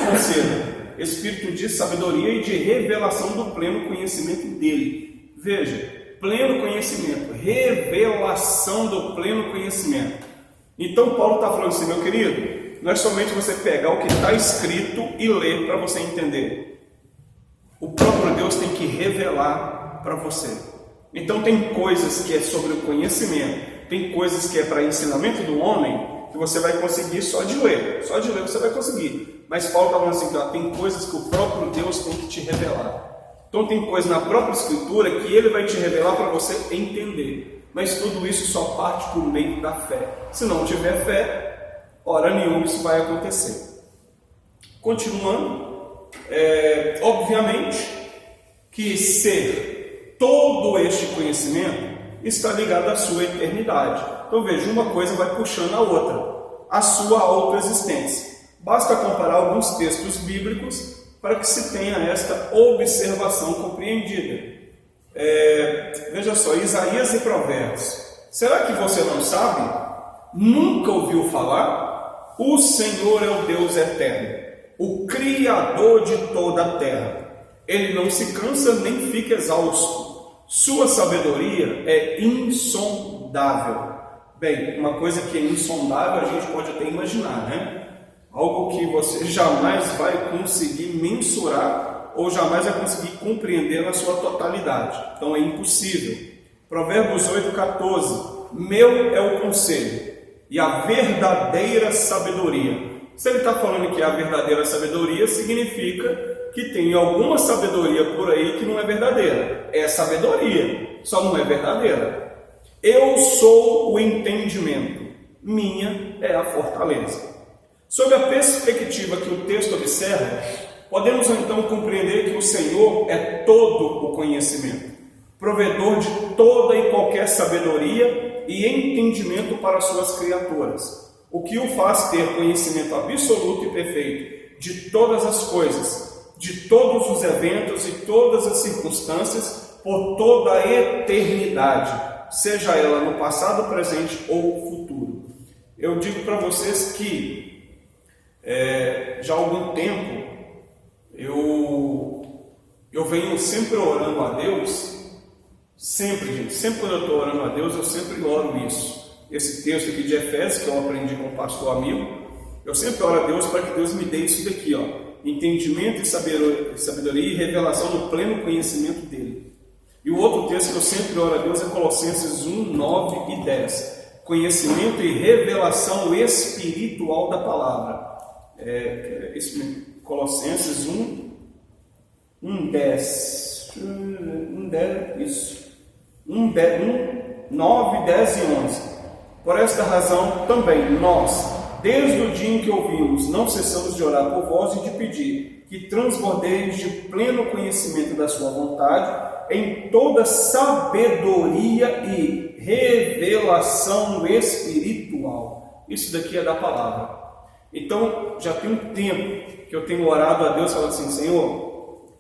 conceda espírito de sabedoria e de revelação do pleno conhecimento dele. Veja, pleno conhecimento, revelação do pleno conhecimento. Então Paulo está falando assim: meu querido, não é somente você pegar o que está escrito e ler para você entender. O próprio Deus tem que revelar para você. Então tem coisas que é sobre o conhecimento, tem coisas que é para ensinamento do homem, que você vai conseguir só de ler. Só de ler você vai conseguir. Mas Paulo está falando assim: tem coisas que o próprio Deus tem que te revelar. Então tem coisa na própria Escritura que Ele vai te revelar para você entender. Mas tudo isso só parte por meio da fé. Se não tiver fé, hora nenhuma isso vai acontecer. Continuando, obviamente que ser todo este conhecimento está ligado à sua eternidade. Então veja, uma coisa vai puxando a outra, a sua autoexistência. Basta comparar alguns textos bíblicos para que se tenha esta observação compreendida. Veja só, Isaías e Provérbios. Será que você não sabe? Nunca ouviu falar? O Senhor é o Deus eterno, o Criador de toda a terra. Ele não se cansa nem fica exausto. Sua sabedoria é insondável. Bem, uma coisa que é insondável a gente pode até imaginar, né? Algo que você jamais vai conseguir mensurar ou jamais vai conseguir compreender na sua totalidade. Então é impossível. Provérbios 8,14. Meu é o conselho e a verdadeira sabedoria. Se ele está falando que a verdadeira sabedoria, significa que tem alguma sabedoria por aí que não é verdadeira. É sabedoria, só não é verdadeira. Eu sou o entendimento, minha é a fortaleza. Sob a perspectiva que o texto observa, podemos então compreender que o Senhor é todo o conhecimento, provedor de toda e qualquer sabedoria e entendimento para suas criaturas. o que o faz ter conhecimento absoluto e perfeito de todas as coisas, de todos os eventos e todas as circunstâncias, por toda a eternidade, seja ela no passado, presente ou futuro. Eu digo para vocês que já há algum tempo eu venho sempre orando a Deus, sempre, gente, sempre quando eu estou orando a Deus, eu sempre oro isso. Esse texto aqui de Efésios, que eu aprendi com o pastor amigo, eu sempre oro a Deus para que Deus me dê isso daqui, ó, entendimento e sabedoria e revelação no pleno conhecimento dele. E o outro texto que eu sempre oro a Deus é Colossenses 1, 9 e 10. Conhecimento e revelação espiritual da palavra. Isso mesmo, Colossenses 1, 10. 9, 10 e 11. Por esta razão também nós, desde o dia em que ouvimos, não cessamos de orar por vós e de pedir que transbordeis de pleno conhecimento da sua vontade em toda sabedoria e revelação espiritual. Isso daqui é da palavra. Então, já tem um tempo que eu tenho orado a Deus, falando assim: Senhor, o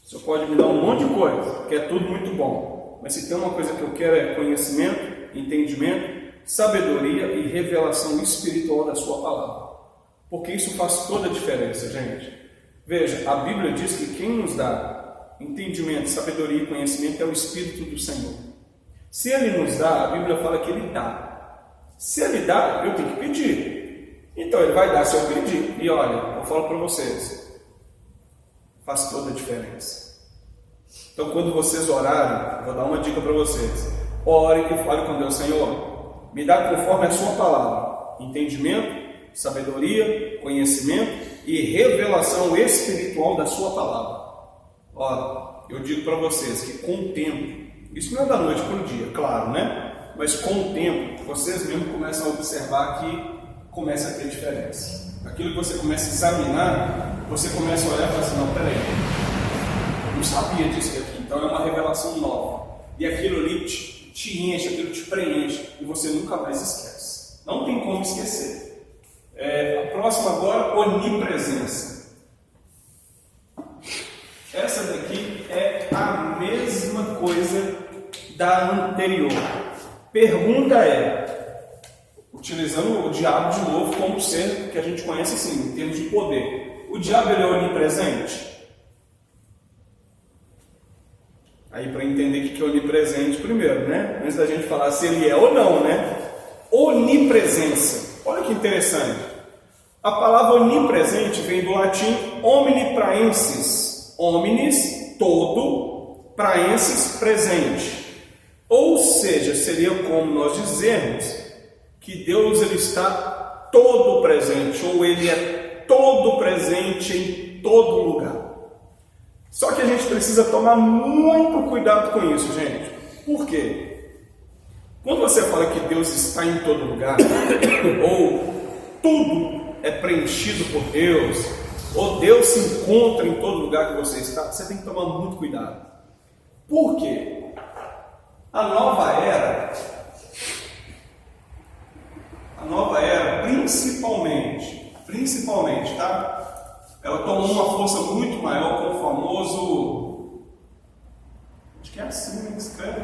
Senhor pode me dar um monte de coisa, que é tudo muito bom, mas se tem uma coisa que eu quero é conhecimento, entendimento, sabedoria e revelação espiritual da sua palavra, porque isso faz toda a diferença, gente. Veja, a Bíblia diz que quem nos dá entendimento, sabedoria e conhecimento é o Espírito do Senhor. Se Ele nos dá, a Bíblia fala que Ele dá. Se Ele dá, eu tenho que pedir. Então Ele vai dar se eu pedir. E olha, eu falo para vocês, faz toda a diferença. Então quando vocês orarem, vou dar uma dica para vocês: ore e fale com Deus: Senhor, me dá conforme a sua palavra entendimento, sabedoria, conhecimento e revelação espiritual da sua palavra. Ó, eu digo para vocês que com o tempo, isso não é da noite para o dia, claro, né? Mas com o tempo, vocês mesmos começam a observar que começa a ter diferença. Aquilo que você começa a examinar, você começa a olhar e fala assim: não, peraí, eu não sabia disso aqui, então é uma revelação nova. E aquilo ali te enche, aquilo te preenche, e você nunca mais esquece. Não tem como esquecer. A próxima agora, onipresença. Essa daqui é a mesma coisa da anterior. Pergunta é, utilizando o diabo de novo como ser que a gente conhece assim, em termos de poder. O diabo, ele é onipresente? Aí, para entender o que é onipresente primeiro, né? Antes da gente falar se ele é ou não, né? Onipresença. Olha que interessante. A palavra onipresente vem do latim omnipraensis. Omnis, todo, praensis, presente. Ou seja, seria como nós dizermos que Deus ele está todo presente, ou Ele é todo presente em todo lugar. Só que a gente precisa tomar muito cuidado com isso, gente. Por quê? Quando você fala que Deus está em todo lugar, ou tudo é preenchido por Deus, ou Deus se encontra em todo lugar que você está, você tem que tomar muito cuidado. Por quê? A nova era, principalmente, tá? Ela tomou uma força muito maior com o famoso, acho que é assim, né, que escreve,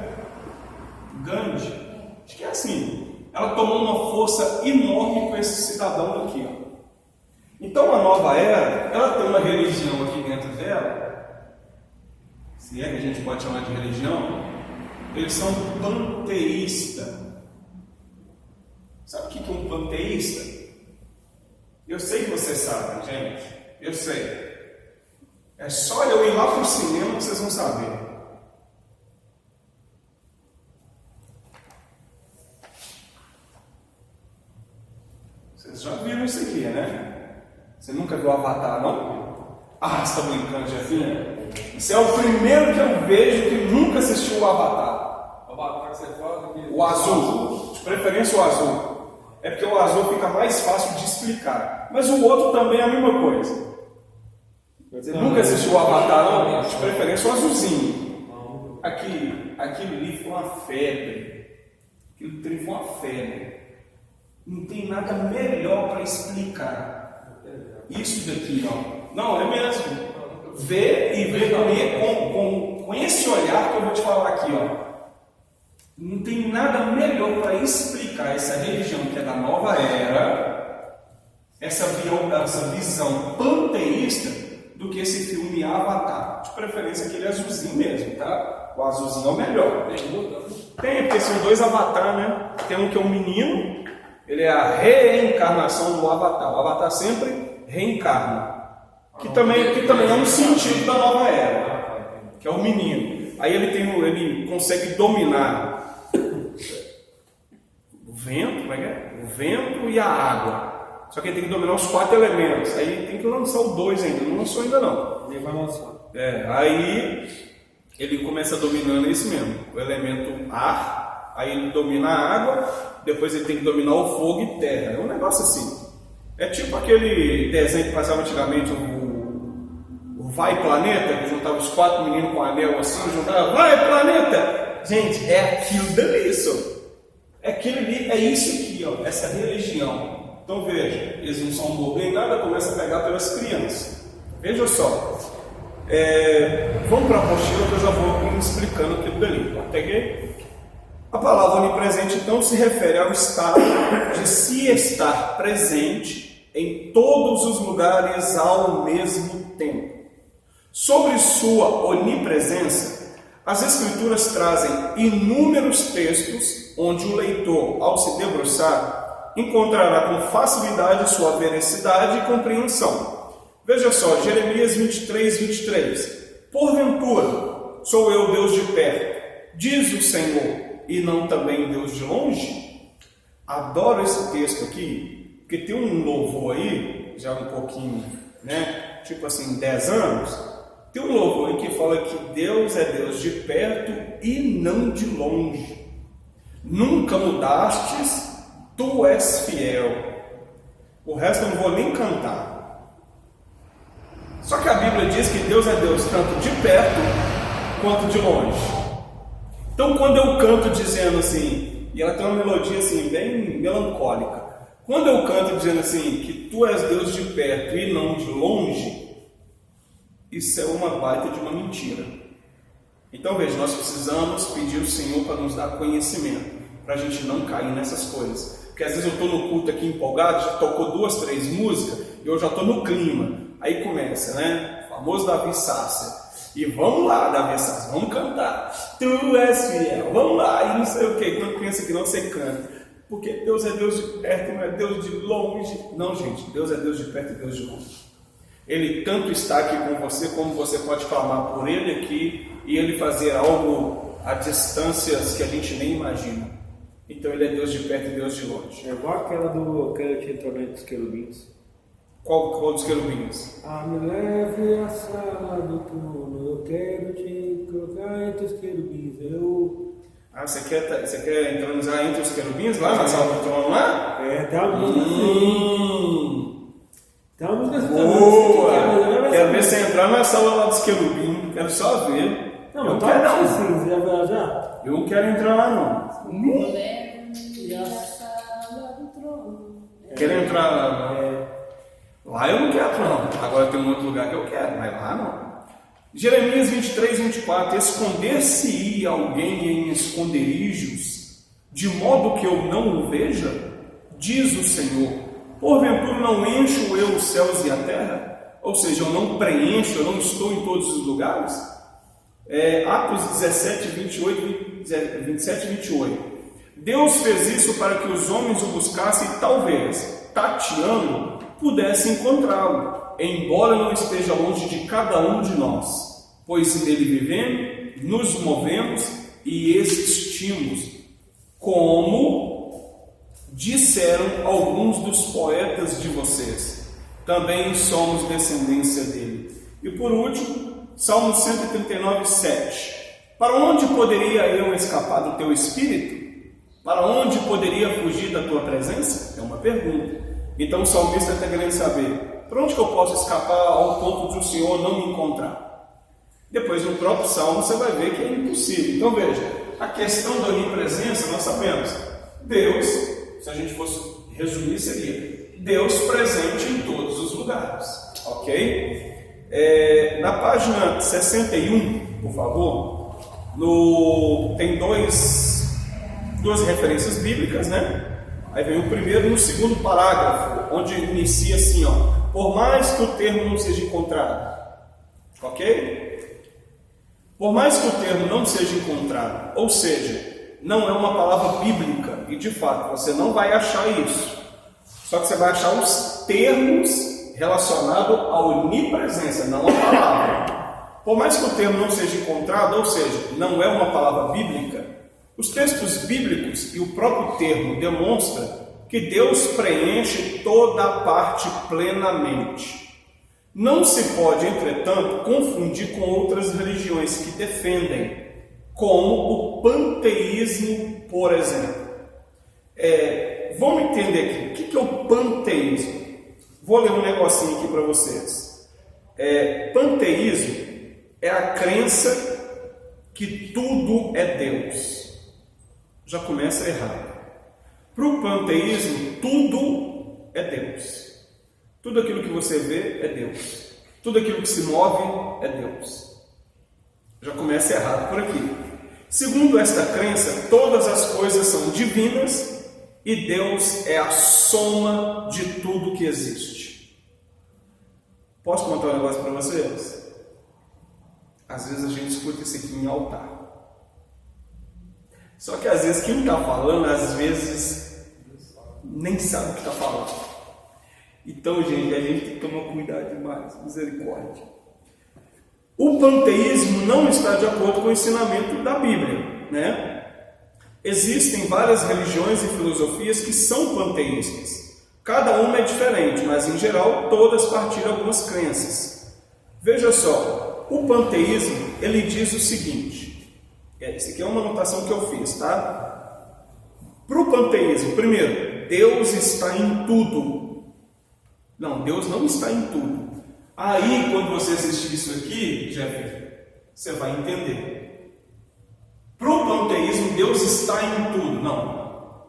Gandhi, acho que é assim. Ela tomou uma força enorme com esse cidadão aqui, ó. Então a nova era, ela tem uma religião aqui dentro dela, se é que a gente pode chamar de religião. Eles são panteístas. Sabe o que é um panteísta? Eu sei que vocês sabem, gente. Eu sei. É só eu ir lá para o cinema que vocês vão saber. Vocês já viram isso aqui, né? Você nunca viu o Avatar, não? Ah, você está brincando, Jefinho? Isso é o primeiro que eu vejo que nunca assistiu o Avatar. O Avatar que você fala? O azul. De preferência o azul. É porque o azul fica mais fácil de explicar. Mas o outro também é a mesma coisa. Você nunca assistiu o Avatar, não? De preferência o azulzinho. Aquilo ali foi uma febre. Aquilo foi uma febre. Não tem nada melhor para explicar isso daqui, ó. Não, é mesmo. Vê e vê com esse olhar que eu vou te falar aqui, ó. Não tem nada melhor para explicar essa religião que é da nova era, essa visão panteísta, do que esse filme Avatar. De preferência aquele azulzinho mesmo, tá? O azulzinho é o melhor. Tem, porque são dois Avatar, né? Tem um que é um menino, ele é a reencarnação do Avatar. O Avatar sempre reencarna. Que também é um sentido da nova era, que é o menino. Aí ele consegue dominar o vento, como é que é? O vento e a água. Só que ele tem que dominar os 4 elementos. Aí tem que lançar o 2 ainda. Não lançou ainda não. Ele vai lançar. Aí ele começa dominando esse mesmo, o elemento ar. Aí ele domina a água. Depois ele tem que dominar o fogo e terra. É um negócio assim. É tipo aquele desenho que passava antigamente, o Vai Planeta, que juntava os 4 meninos com anel assim, juntava Vai Planeta! Gente, é aquilo dali, isso. É aquilo ali, é isso aqui, ó, essa religião. Então veja, eles não são bobos nem nada, começa a pegar pelas crianças. Veja só. Vamos para a apostila que eu já vou explicando aquilo dali. Peguei? A palavra onipresente então se refere ao estado de se estar presente em todos os lugares ao mesmo tempo. Sobre sua onipresença, as Escrituras trazem inúmeros textos onde o leitor, ao se debruçar, encontrará com facilidade sua veracidade e compreensão. Veja só, Jeremias 23, 23. Porventura, sou eu Deus de perto, diz o Senhor, e não também Deus de longe? Adoro esse texto aqui, porque tem um louvor aí, já um pouquinho, né? Tipo assim, 10 anos. Tem um louvor aí que fala que Deus é Deus de perto e não de longe. Nunca mudastes, tu és fiel. O resto eu não vou nem cantar. Só que a Bíblia diz que Deus é Deus tanto de perto quanto de longe. Então quando eu canto dizendo assim, e ela tem uma melodia assim bem melancólica. Quando eu canto dizendo assim, que tu és Deus de perto e não de longe, isso é uma baita de uma mentira. Então veja, nós precisamos pedir ao Senhor para nos dar conhecimento, para a gente não cair nessas coisas. Porque às vezes eu estou no culto aqui empolgado, já tocou 2, 3 músicas, e eu já estou no clima. Aí começa, né? O famoso Davi Sácia. E vamos lá, Davi Sácia, vamos cantar. Tu és fiel, vamos lá. E não sei o que, quando pensa que não, você canta. Porque Deus é Deus de perto, não é Deus de longe. Não, gente, Deus é Deus de perto e Deus de longe. Ele tanto está aqui com você, como você pode clamar por Ele aqui, e Ele fazer algo a distâncias que a gente nem imagina. Então Ele é Deus de perto e Deus de longe. É igual aquela do Quero Te Entrar dos Querubins. Qual dos querubins? Me leve à sala do trono, eu quero te colocar entre os querubins. Você quer entronizar entre os querubins lá na sala do trono lá? Tá muito Tá muito boa! Quero ver você entrar na sala lá dos querubins. Quero só ver. Não, eu não quero não. assim, você vai viajar? Eu não quero entrar lá não. Leve-me à sala do trono. Quero entrar lá não. Lá eu não quero não. Agora tem um outro lugar que eu quero, mas lá não. Jeremias 23, 24. Esconder-se-ia alguém em esconderijos, de modo que eu não o veja? Diz o Senhor. Porventura não encho eu os céus e a terra? Ou seja, eu não preencho, eu não estou em todos os lugares? Atos 17, 27 e 28. Deus fez isso para que os homens o buscassem e talvez, tateando, pudessem encontrá-lo, embora não esteja longe de cada um de nós, pois nele vivemos, nos movemos e existimos, como disseram alguns dos poetas de vocês. Também somos descendência dele. E por último, Salmo 139, 7. Para onde poderia eu escapar do teu espírito? Para onde poderia fugir da tua presença? É uma pergunta. Então o salmista está querendo saber, para onde que eu posso escapar ao ponto de o Senhor não me encontrar? Depois no próprio Salmo você vai ver que é impossível. Então veja, a questão da onipresença nós sabemos. Deus, se a gente fosse resumir seria Deus presente em todos os lugares, ok? Na página 61, por favor, tem duas referências bíblicas, né? Aí vem o primeiro no segundo parágrafo, onde inicia assim, ó, por mais que o termo não seja encontrado, ok? Por mais que o termo não seja encontrado, ou seja, não é uma palavra bíblica, e de fato você não vai achar isso, só que você vai achar os termos relacionados à onipresença, não à palavra. Por mais que o termo não seja encontrado, ou seja, não é uma palavra bíblica, os textos bíblicos e o próprio termo demonstram que Deus preenche toda a parte plenamente. Não se pode, entretanto, confundir com outras religiões que defendem, como o panteísmo, por exemplo. Vamos entender aqui, o que é o panteísmo? Vou ler um negocinho aqui para vocês. Panteísmo é a crença que tudo é Deus. Já começa errado. Para o panteísmo, tudo é Deus. Tudo aquilo que você vê é Deus. Tudo aquilo que se move é Deus. Já começa errado por aqui. Segundo esta crença, todas as coisas são divinas e Deus é a soma de tudo que existe. Posso contar um negócio para vocês? Às vezes a gente escuta isso aqui em altar. Só que às vezes quem está falando, às vezes nem sabe o que está falando. Então, gente, a gente tem que tomar cuidado demais, misericórdia. O panteísmo não está de acordo com o ensinamento da Bíblia, né? Existem várias religiões e filosofias que são panteístas. Cada uma é diferente, mas em geral todas partilham algumas crenças. Veja só, o panteísmo, ele diz o seguinte. Essa aqui é uma anotação que eu fiz, tá? Para o panteísmo, primeiro, Deus está em tudo. Não, Deus não está em tudo. Aí, quando você assistir isso aqui, Jeff, você vai entender. Para o panteísmo, Deus está em tudo. Não.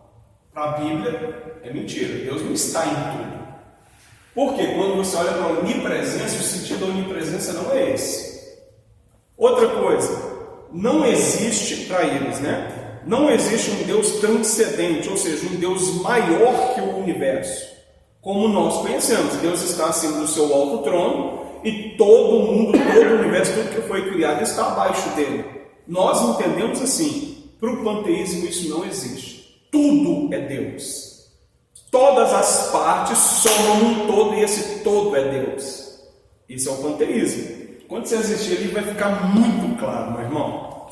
Para a Bíblia, é mentira. Deus não está em tudo. Porque quando você olha para a onipresença, o sentido da onipresença não é esse. Outra coisa. Não existe para eles, né? Não existe um Deus transcendente, ou seja, um Deus maior que o universo, como nós conhecemos. Deus está acima do seu alto trono e todo mundo, todo o universo, tudo que foi criado está abaixo dele. Nós entendemos assim. Para o panteísmo isso não existe. Tudo é Deus. Todas as partes somam um todo e esse todo é Deus. Isso é o panteísmo. Quando você assistir ele vai ficar muito claro, meu irmão.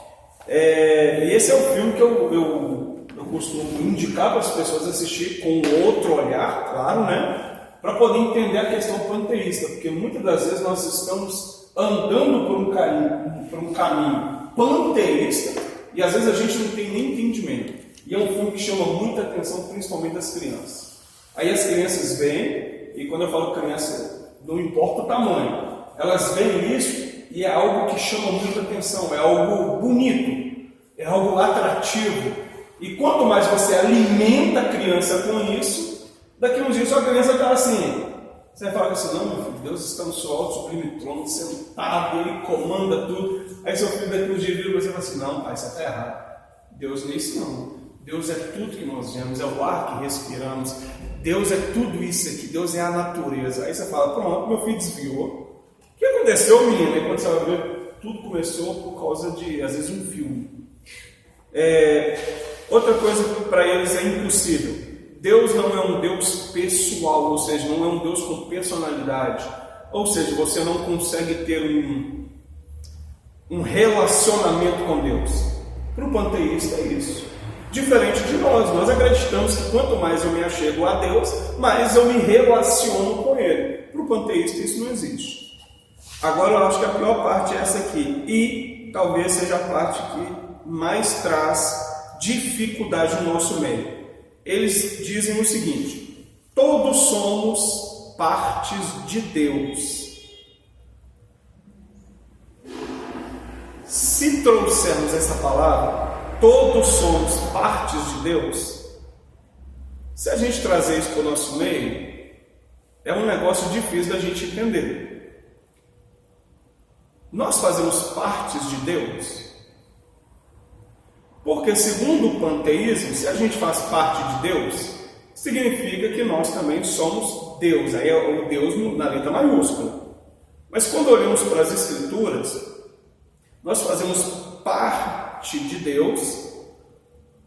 E esse é o filme que eu costumo indicar para as pessoas assistir com outro olhar, claro, né? Para poder entender a questão panteísta, porque muitas das vezes nós estamos andando por um caminho panteísta e às vezes a gente não tem nem entendimento. E é um filme que chama muita atenção, principalmente das crianças. Aí as crianças vêm, e quando eu falo criança, não importa o tamanho. Elas veem isso e é algo que chama muita atenção, é algo bonito, é algo atrativo. E quanto mais você alimenta a criança com isso, daqui uns dias sua criança está assim. Você vai falar assim, não, meu filho, Deus está no seu alto sublime trono, sentado, Ele comanda tudo. Aí seu filho daqui uns dias vira e você fala assim, não, pai, você está errado. Deus não é isso não. Deus é tudo que nós vemos, é o ar que respiramos. Deus é tudo isso aqui, Deus é a natureza. Aí você fala, pronto, meu filho desviou. O que aconteceu, menino? Aí quando você vai ver, tudo começou por causa de, às vezes, um filme. Outra coisa que para eles é impossível. Deus não é um Deus pessoal, ou seja, não é um Deus com personalidade. Ou seja, você não consegue ter um relacionamento com Deus. Para o panteísta é isso. Diferente de nós acreditamos que quanto mais eu me achego a Deus, mais eu me relaciono com Ele. Para o panteísta isso não existe. Agora eu acho que a pior parte é essa aqui, e talvez seja a parte que mais traz dificuldade no nosso meio. Eles dizem o seguinte: todos somos partes de Deus. Se trouxermos essa palavra, todos somos partes de Deus, Se a gente trazer isso para o nosso meio, é um negócio difícil da gente entender. Nós fazemos partes de Deus, porque segundo o panteísmo, se a gente faz parte de Deus, significa que nós também somos Deus. Aí é o Deus na letra maiúscula. Mas quando olhamos para as Escrituras, nós fazemos parte de Deus,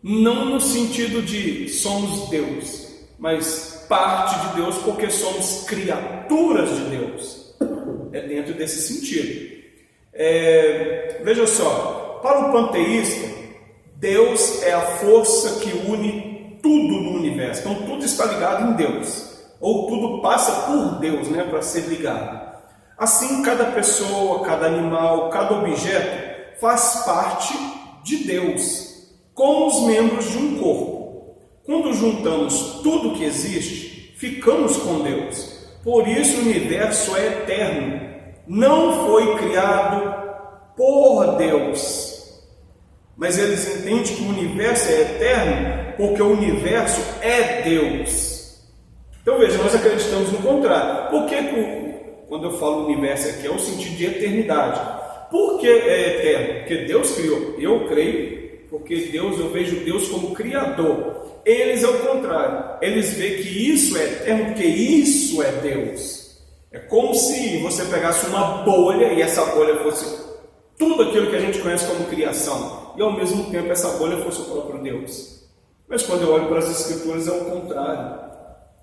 não no sentido de somos Deus, mas parte de Deus porque somos criaturas de Deus. É dentro desse sentido. Veja só, para o panteísta, Deus é a força que une tudo no universo. Então tudo está ligado em Deus, ou tudo passa por Deus, para ser ligado. Assim, cada pessoa, cada animal, cada objeto faz parte de Deus, como os membros de um corpo. Quando juntamos tudo que existe, ficamos com Deus. Por isso o universo é eterno. Não foi criado por Deus. Mas eles entendem que o universo é eterno porque o universo é Deus. Então veja, nós acreditamos no contrário. Por que quando eu falo universo aqui é o sentido de eternidade? Por que é eterno? Porque Deus criou. Eu creio, porque eu vejo Deus como criador. Eles é o contrário. Eles veem que isso é eterno porque isso é Deus. É como se você pegasse uma bolha e essa bolha fosse tudo aquilo que a gente conhece como criação, e ao mesmo tempo essa bolha fosse o próprio Deus. Mas quando eu olho para as Escrituras é o contrário.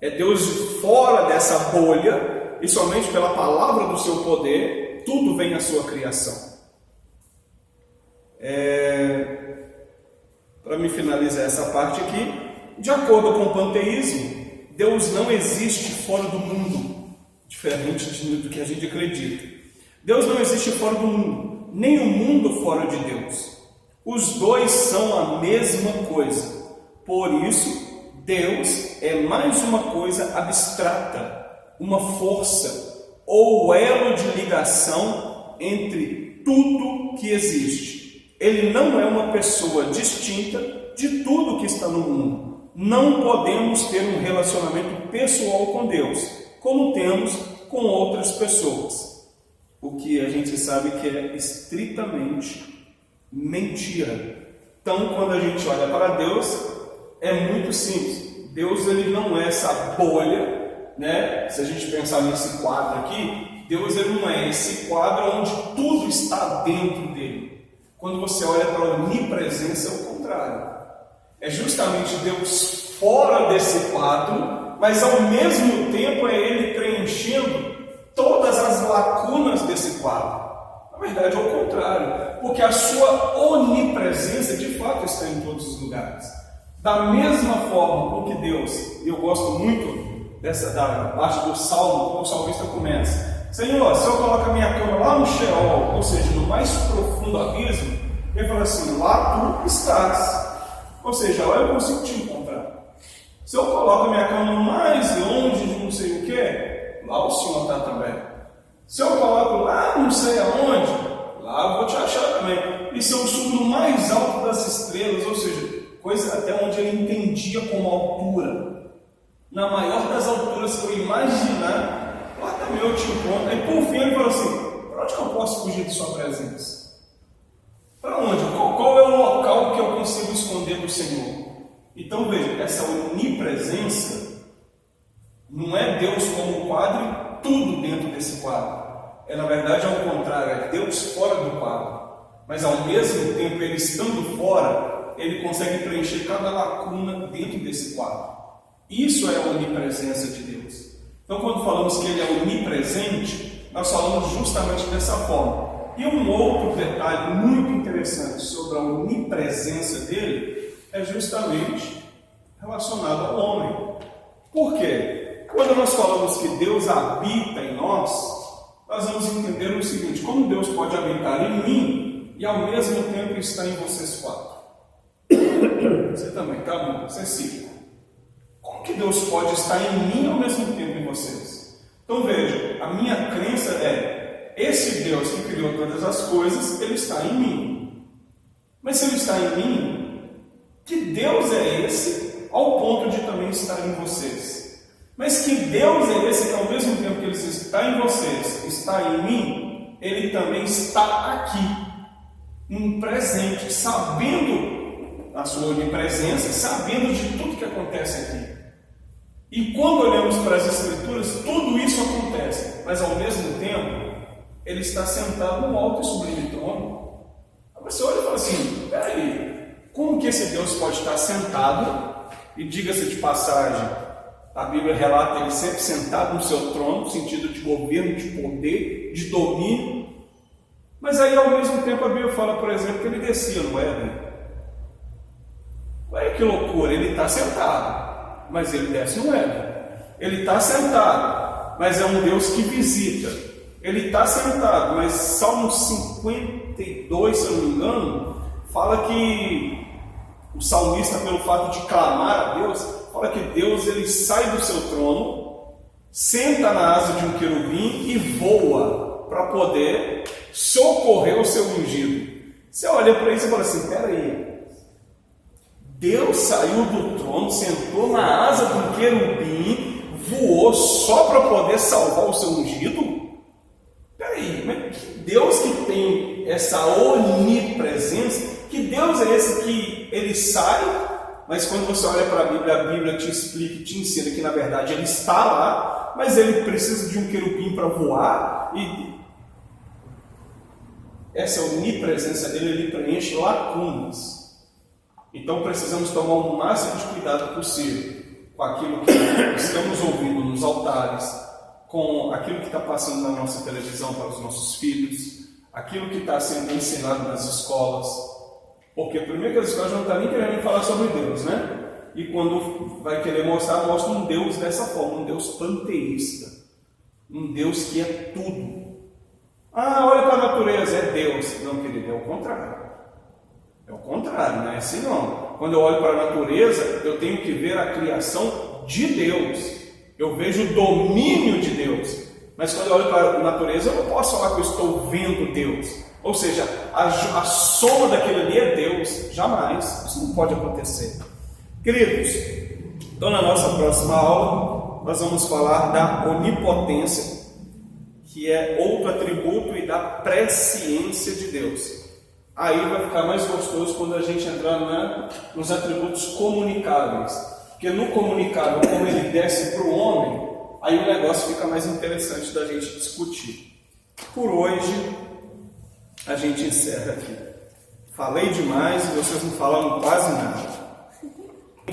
É Deus de fora dessa bolha, e somente pela palavra do seu poder, tudo vem à sua criação. Para me finalizar essa parte aqui, de acordo com o panteísmo, Deus não existe fora do mundo, diferente do que a gente acredita. Deus não existe fora do mundo, nem o mundo fora de Deus. Os dois são a mesma coisa. Por isso, Deus é mais uma coisa abstrata, uma força ou elo de ligação entre tudo que existe. Ele não é uma pessoa distinta de tudo que está no mundo. Não podemos ter um relacionamento pessoal com Deus, como temos com outras pessoas. O que a gente sabe que é estritamente mentira. Então, quando a gente olha para Deus, é muito simples. Deus ele não é essa bolha, Se a gente pensar nesse quadro aqui, Deus ele não é esse quadro onde tudo está dentro dele. Quando você olha para a onipresença, é o contrário. É justamente Deus fora desse quadro, mas ao mesmo tempo é Ele preenchendo todas as lacunas desse quadro. Na verdade é o contrário, porque a sua onipresença de fato está em todos os lugares. Da mesma forma com que Deus, e eu gosto muito da parte do Salmo, como o salmista começa: Senhor, se eu coloco a minha cama lá no Sheol, ou seja, no mais profundo abismo, ele fala assim: lá tu estás. Ou seja, lá eu consigo te encontrar. Se eu coloco a minha cama mais longe de não sei o que, lá o Senhor está também. Se eu coloco lá não sei aonde, lá eu vou te achar também. E se eu subo no mais alto das estrelas, ou seja, coisa até onde ele entendia como altura, na maior das alturas que eu imaginar, lá também eu te encontro. Aí por fim ele falou assim: para onde que eu posso fugir de sua presença? Para onde? Qual é o local que eu consigo esconder do Senhor? Então veja, essa onipresença não é Deus como um quadro e tudo dentro desse quadro. Na verdade ao contrário, é Deus fora do quadro. Mas ao mesmo tempo, Ele estando fora, Ele consegue preencher cada lacuna dentro desse quadro. Isso é a onipresença de Deus. Então quando falamos que Ele é onipresente, nós falamos justamente dessa forma. E um outro detalhe muito interessante sobre a onipresença dele é justamente relacionado ao homem. Por quê? Quando nós falamos que Deus habita em nós vamos entender o seguinte: como Deus pode habitar em mim e ao mesmo tempo estar em vocês quatro? Você também, tá bom? Você é cinco. Como que Deus pode estar em mim e ao mesmo tempo em vocês? Então veja, a minha crença esse Deus que criou todas as coisas, Ele está em mim. Mas se Ele está em mim, que Deus é esse ao ponto de também também está em vocês. Mas que Deus é esse que ao mesmo tempo que Ele está em vocês, está em mim, Ele também está aqui, em presente, sabendo a sua onipresença, sabendo de tudo que acontece aqui. E quando olhamos para as Escrituras, tudo isso acontece, mas ao mesmo tempo, Ele está sentado no alto e sublime trono. Aí você olha e fala assim, peraí, como que esse Deus pode estar sentado? E diga-se de passagem, a Bíblia relata Ele sempre sentado no seu trono, no sentido de governo, de poder, de domínio. Mas aí ao mesmo tempo a Bíblia fala, por exemplo, que Ele descia no Éden. Olha que loucura, Ele está sentado, mas Ele desce no Éden. Ele está sentado, mas é um Deus que visita. Ele está sentado, mas Salmo 52, se eu não me engano, fala que o salmista, pelo fato de clamar a Deus, fala que Deus ele sai do seu trono, senta na asa de um querubim e voa para poder socorrer o seu ungido. Você olha para isso e fala assim, peraí, Deus saiu do trono, sentou na asa de um querubim, voou só para poder salvar o seu ungido? Peraí, mas que Deus que tem essa onipresença, que Deus é esse que Ele sai, mas quando você olha para a Bíblia te explica e te ensina que na verdade Ele está lá, mas Ele precisa de um querubim para voar, e essa onipresença dele, Ele preenche lacunas. Então precisamos tomar o máximo de cuidado possível com aquilo que estamos ouvindo nos altares, com aquilo que está passando na nossa televisão para os nossos filhos, aquilo que está sendo ensinado nas escolas, porque primeiro que as escolas não estão nem querendo falar sobre Deus, né? E quando vai querer mostrar, mostra um Deus dessa forma, um Deus panteísta, um Deus que é tudo. Ah, olha para a natureza, é Deus. Não, querido, é o contrário. É o contrário, não é assim não. Quando eu olho para a natureza, eu tenho que ver a criação de Deus. Eu vejo o domínio de Deus. Mas quando eu olho para a natureza, eu não posso falar que eu estou vendo Deus. Ou seja, a soma daquilo ali é Deus. Jamais. Isso não pode acontecer. Queridos, então na nossa próxima aula, nós vamos falar da onipotência, que é outro atributo, e da presciência de Deus. Aí vai ficar mais gostoso quando a gente entrar nos atributos comunicáveis. Porque no comunicável, como ele desce para o homem, aí o negócio fica mais interessante da gente discutir. Por hoje, a gente encerra aqui. Falei demais e vocês não falaram quase nada.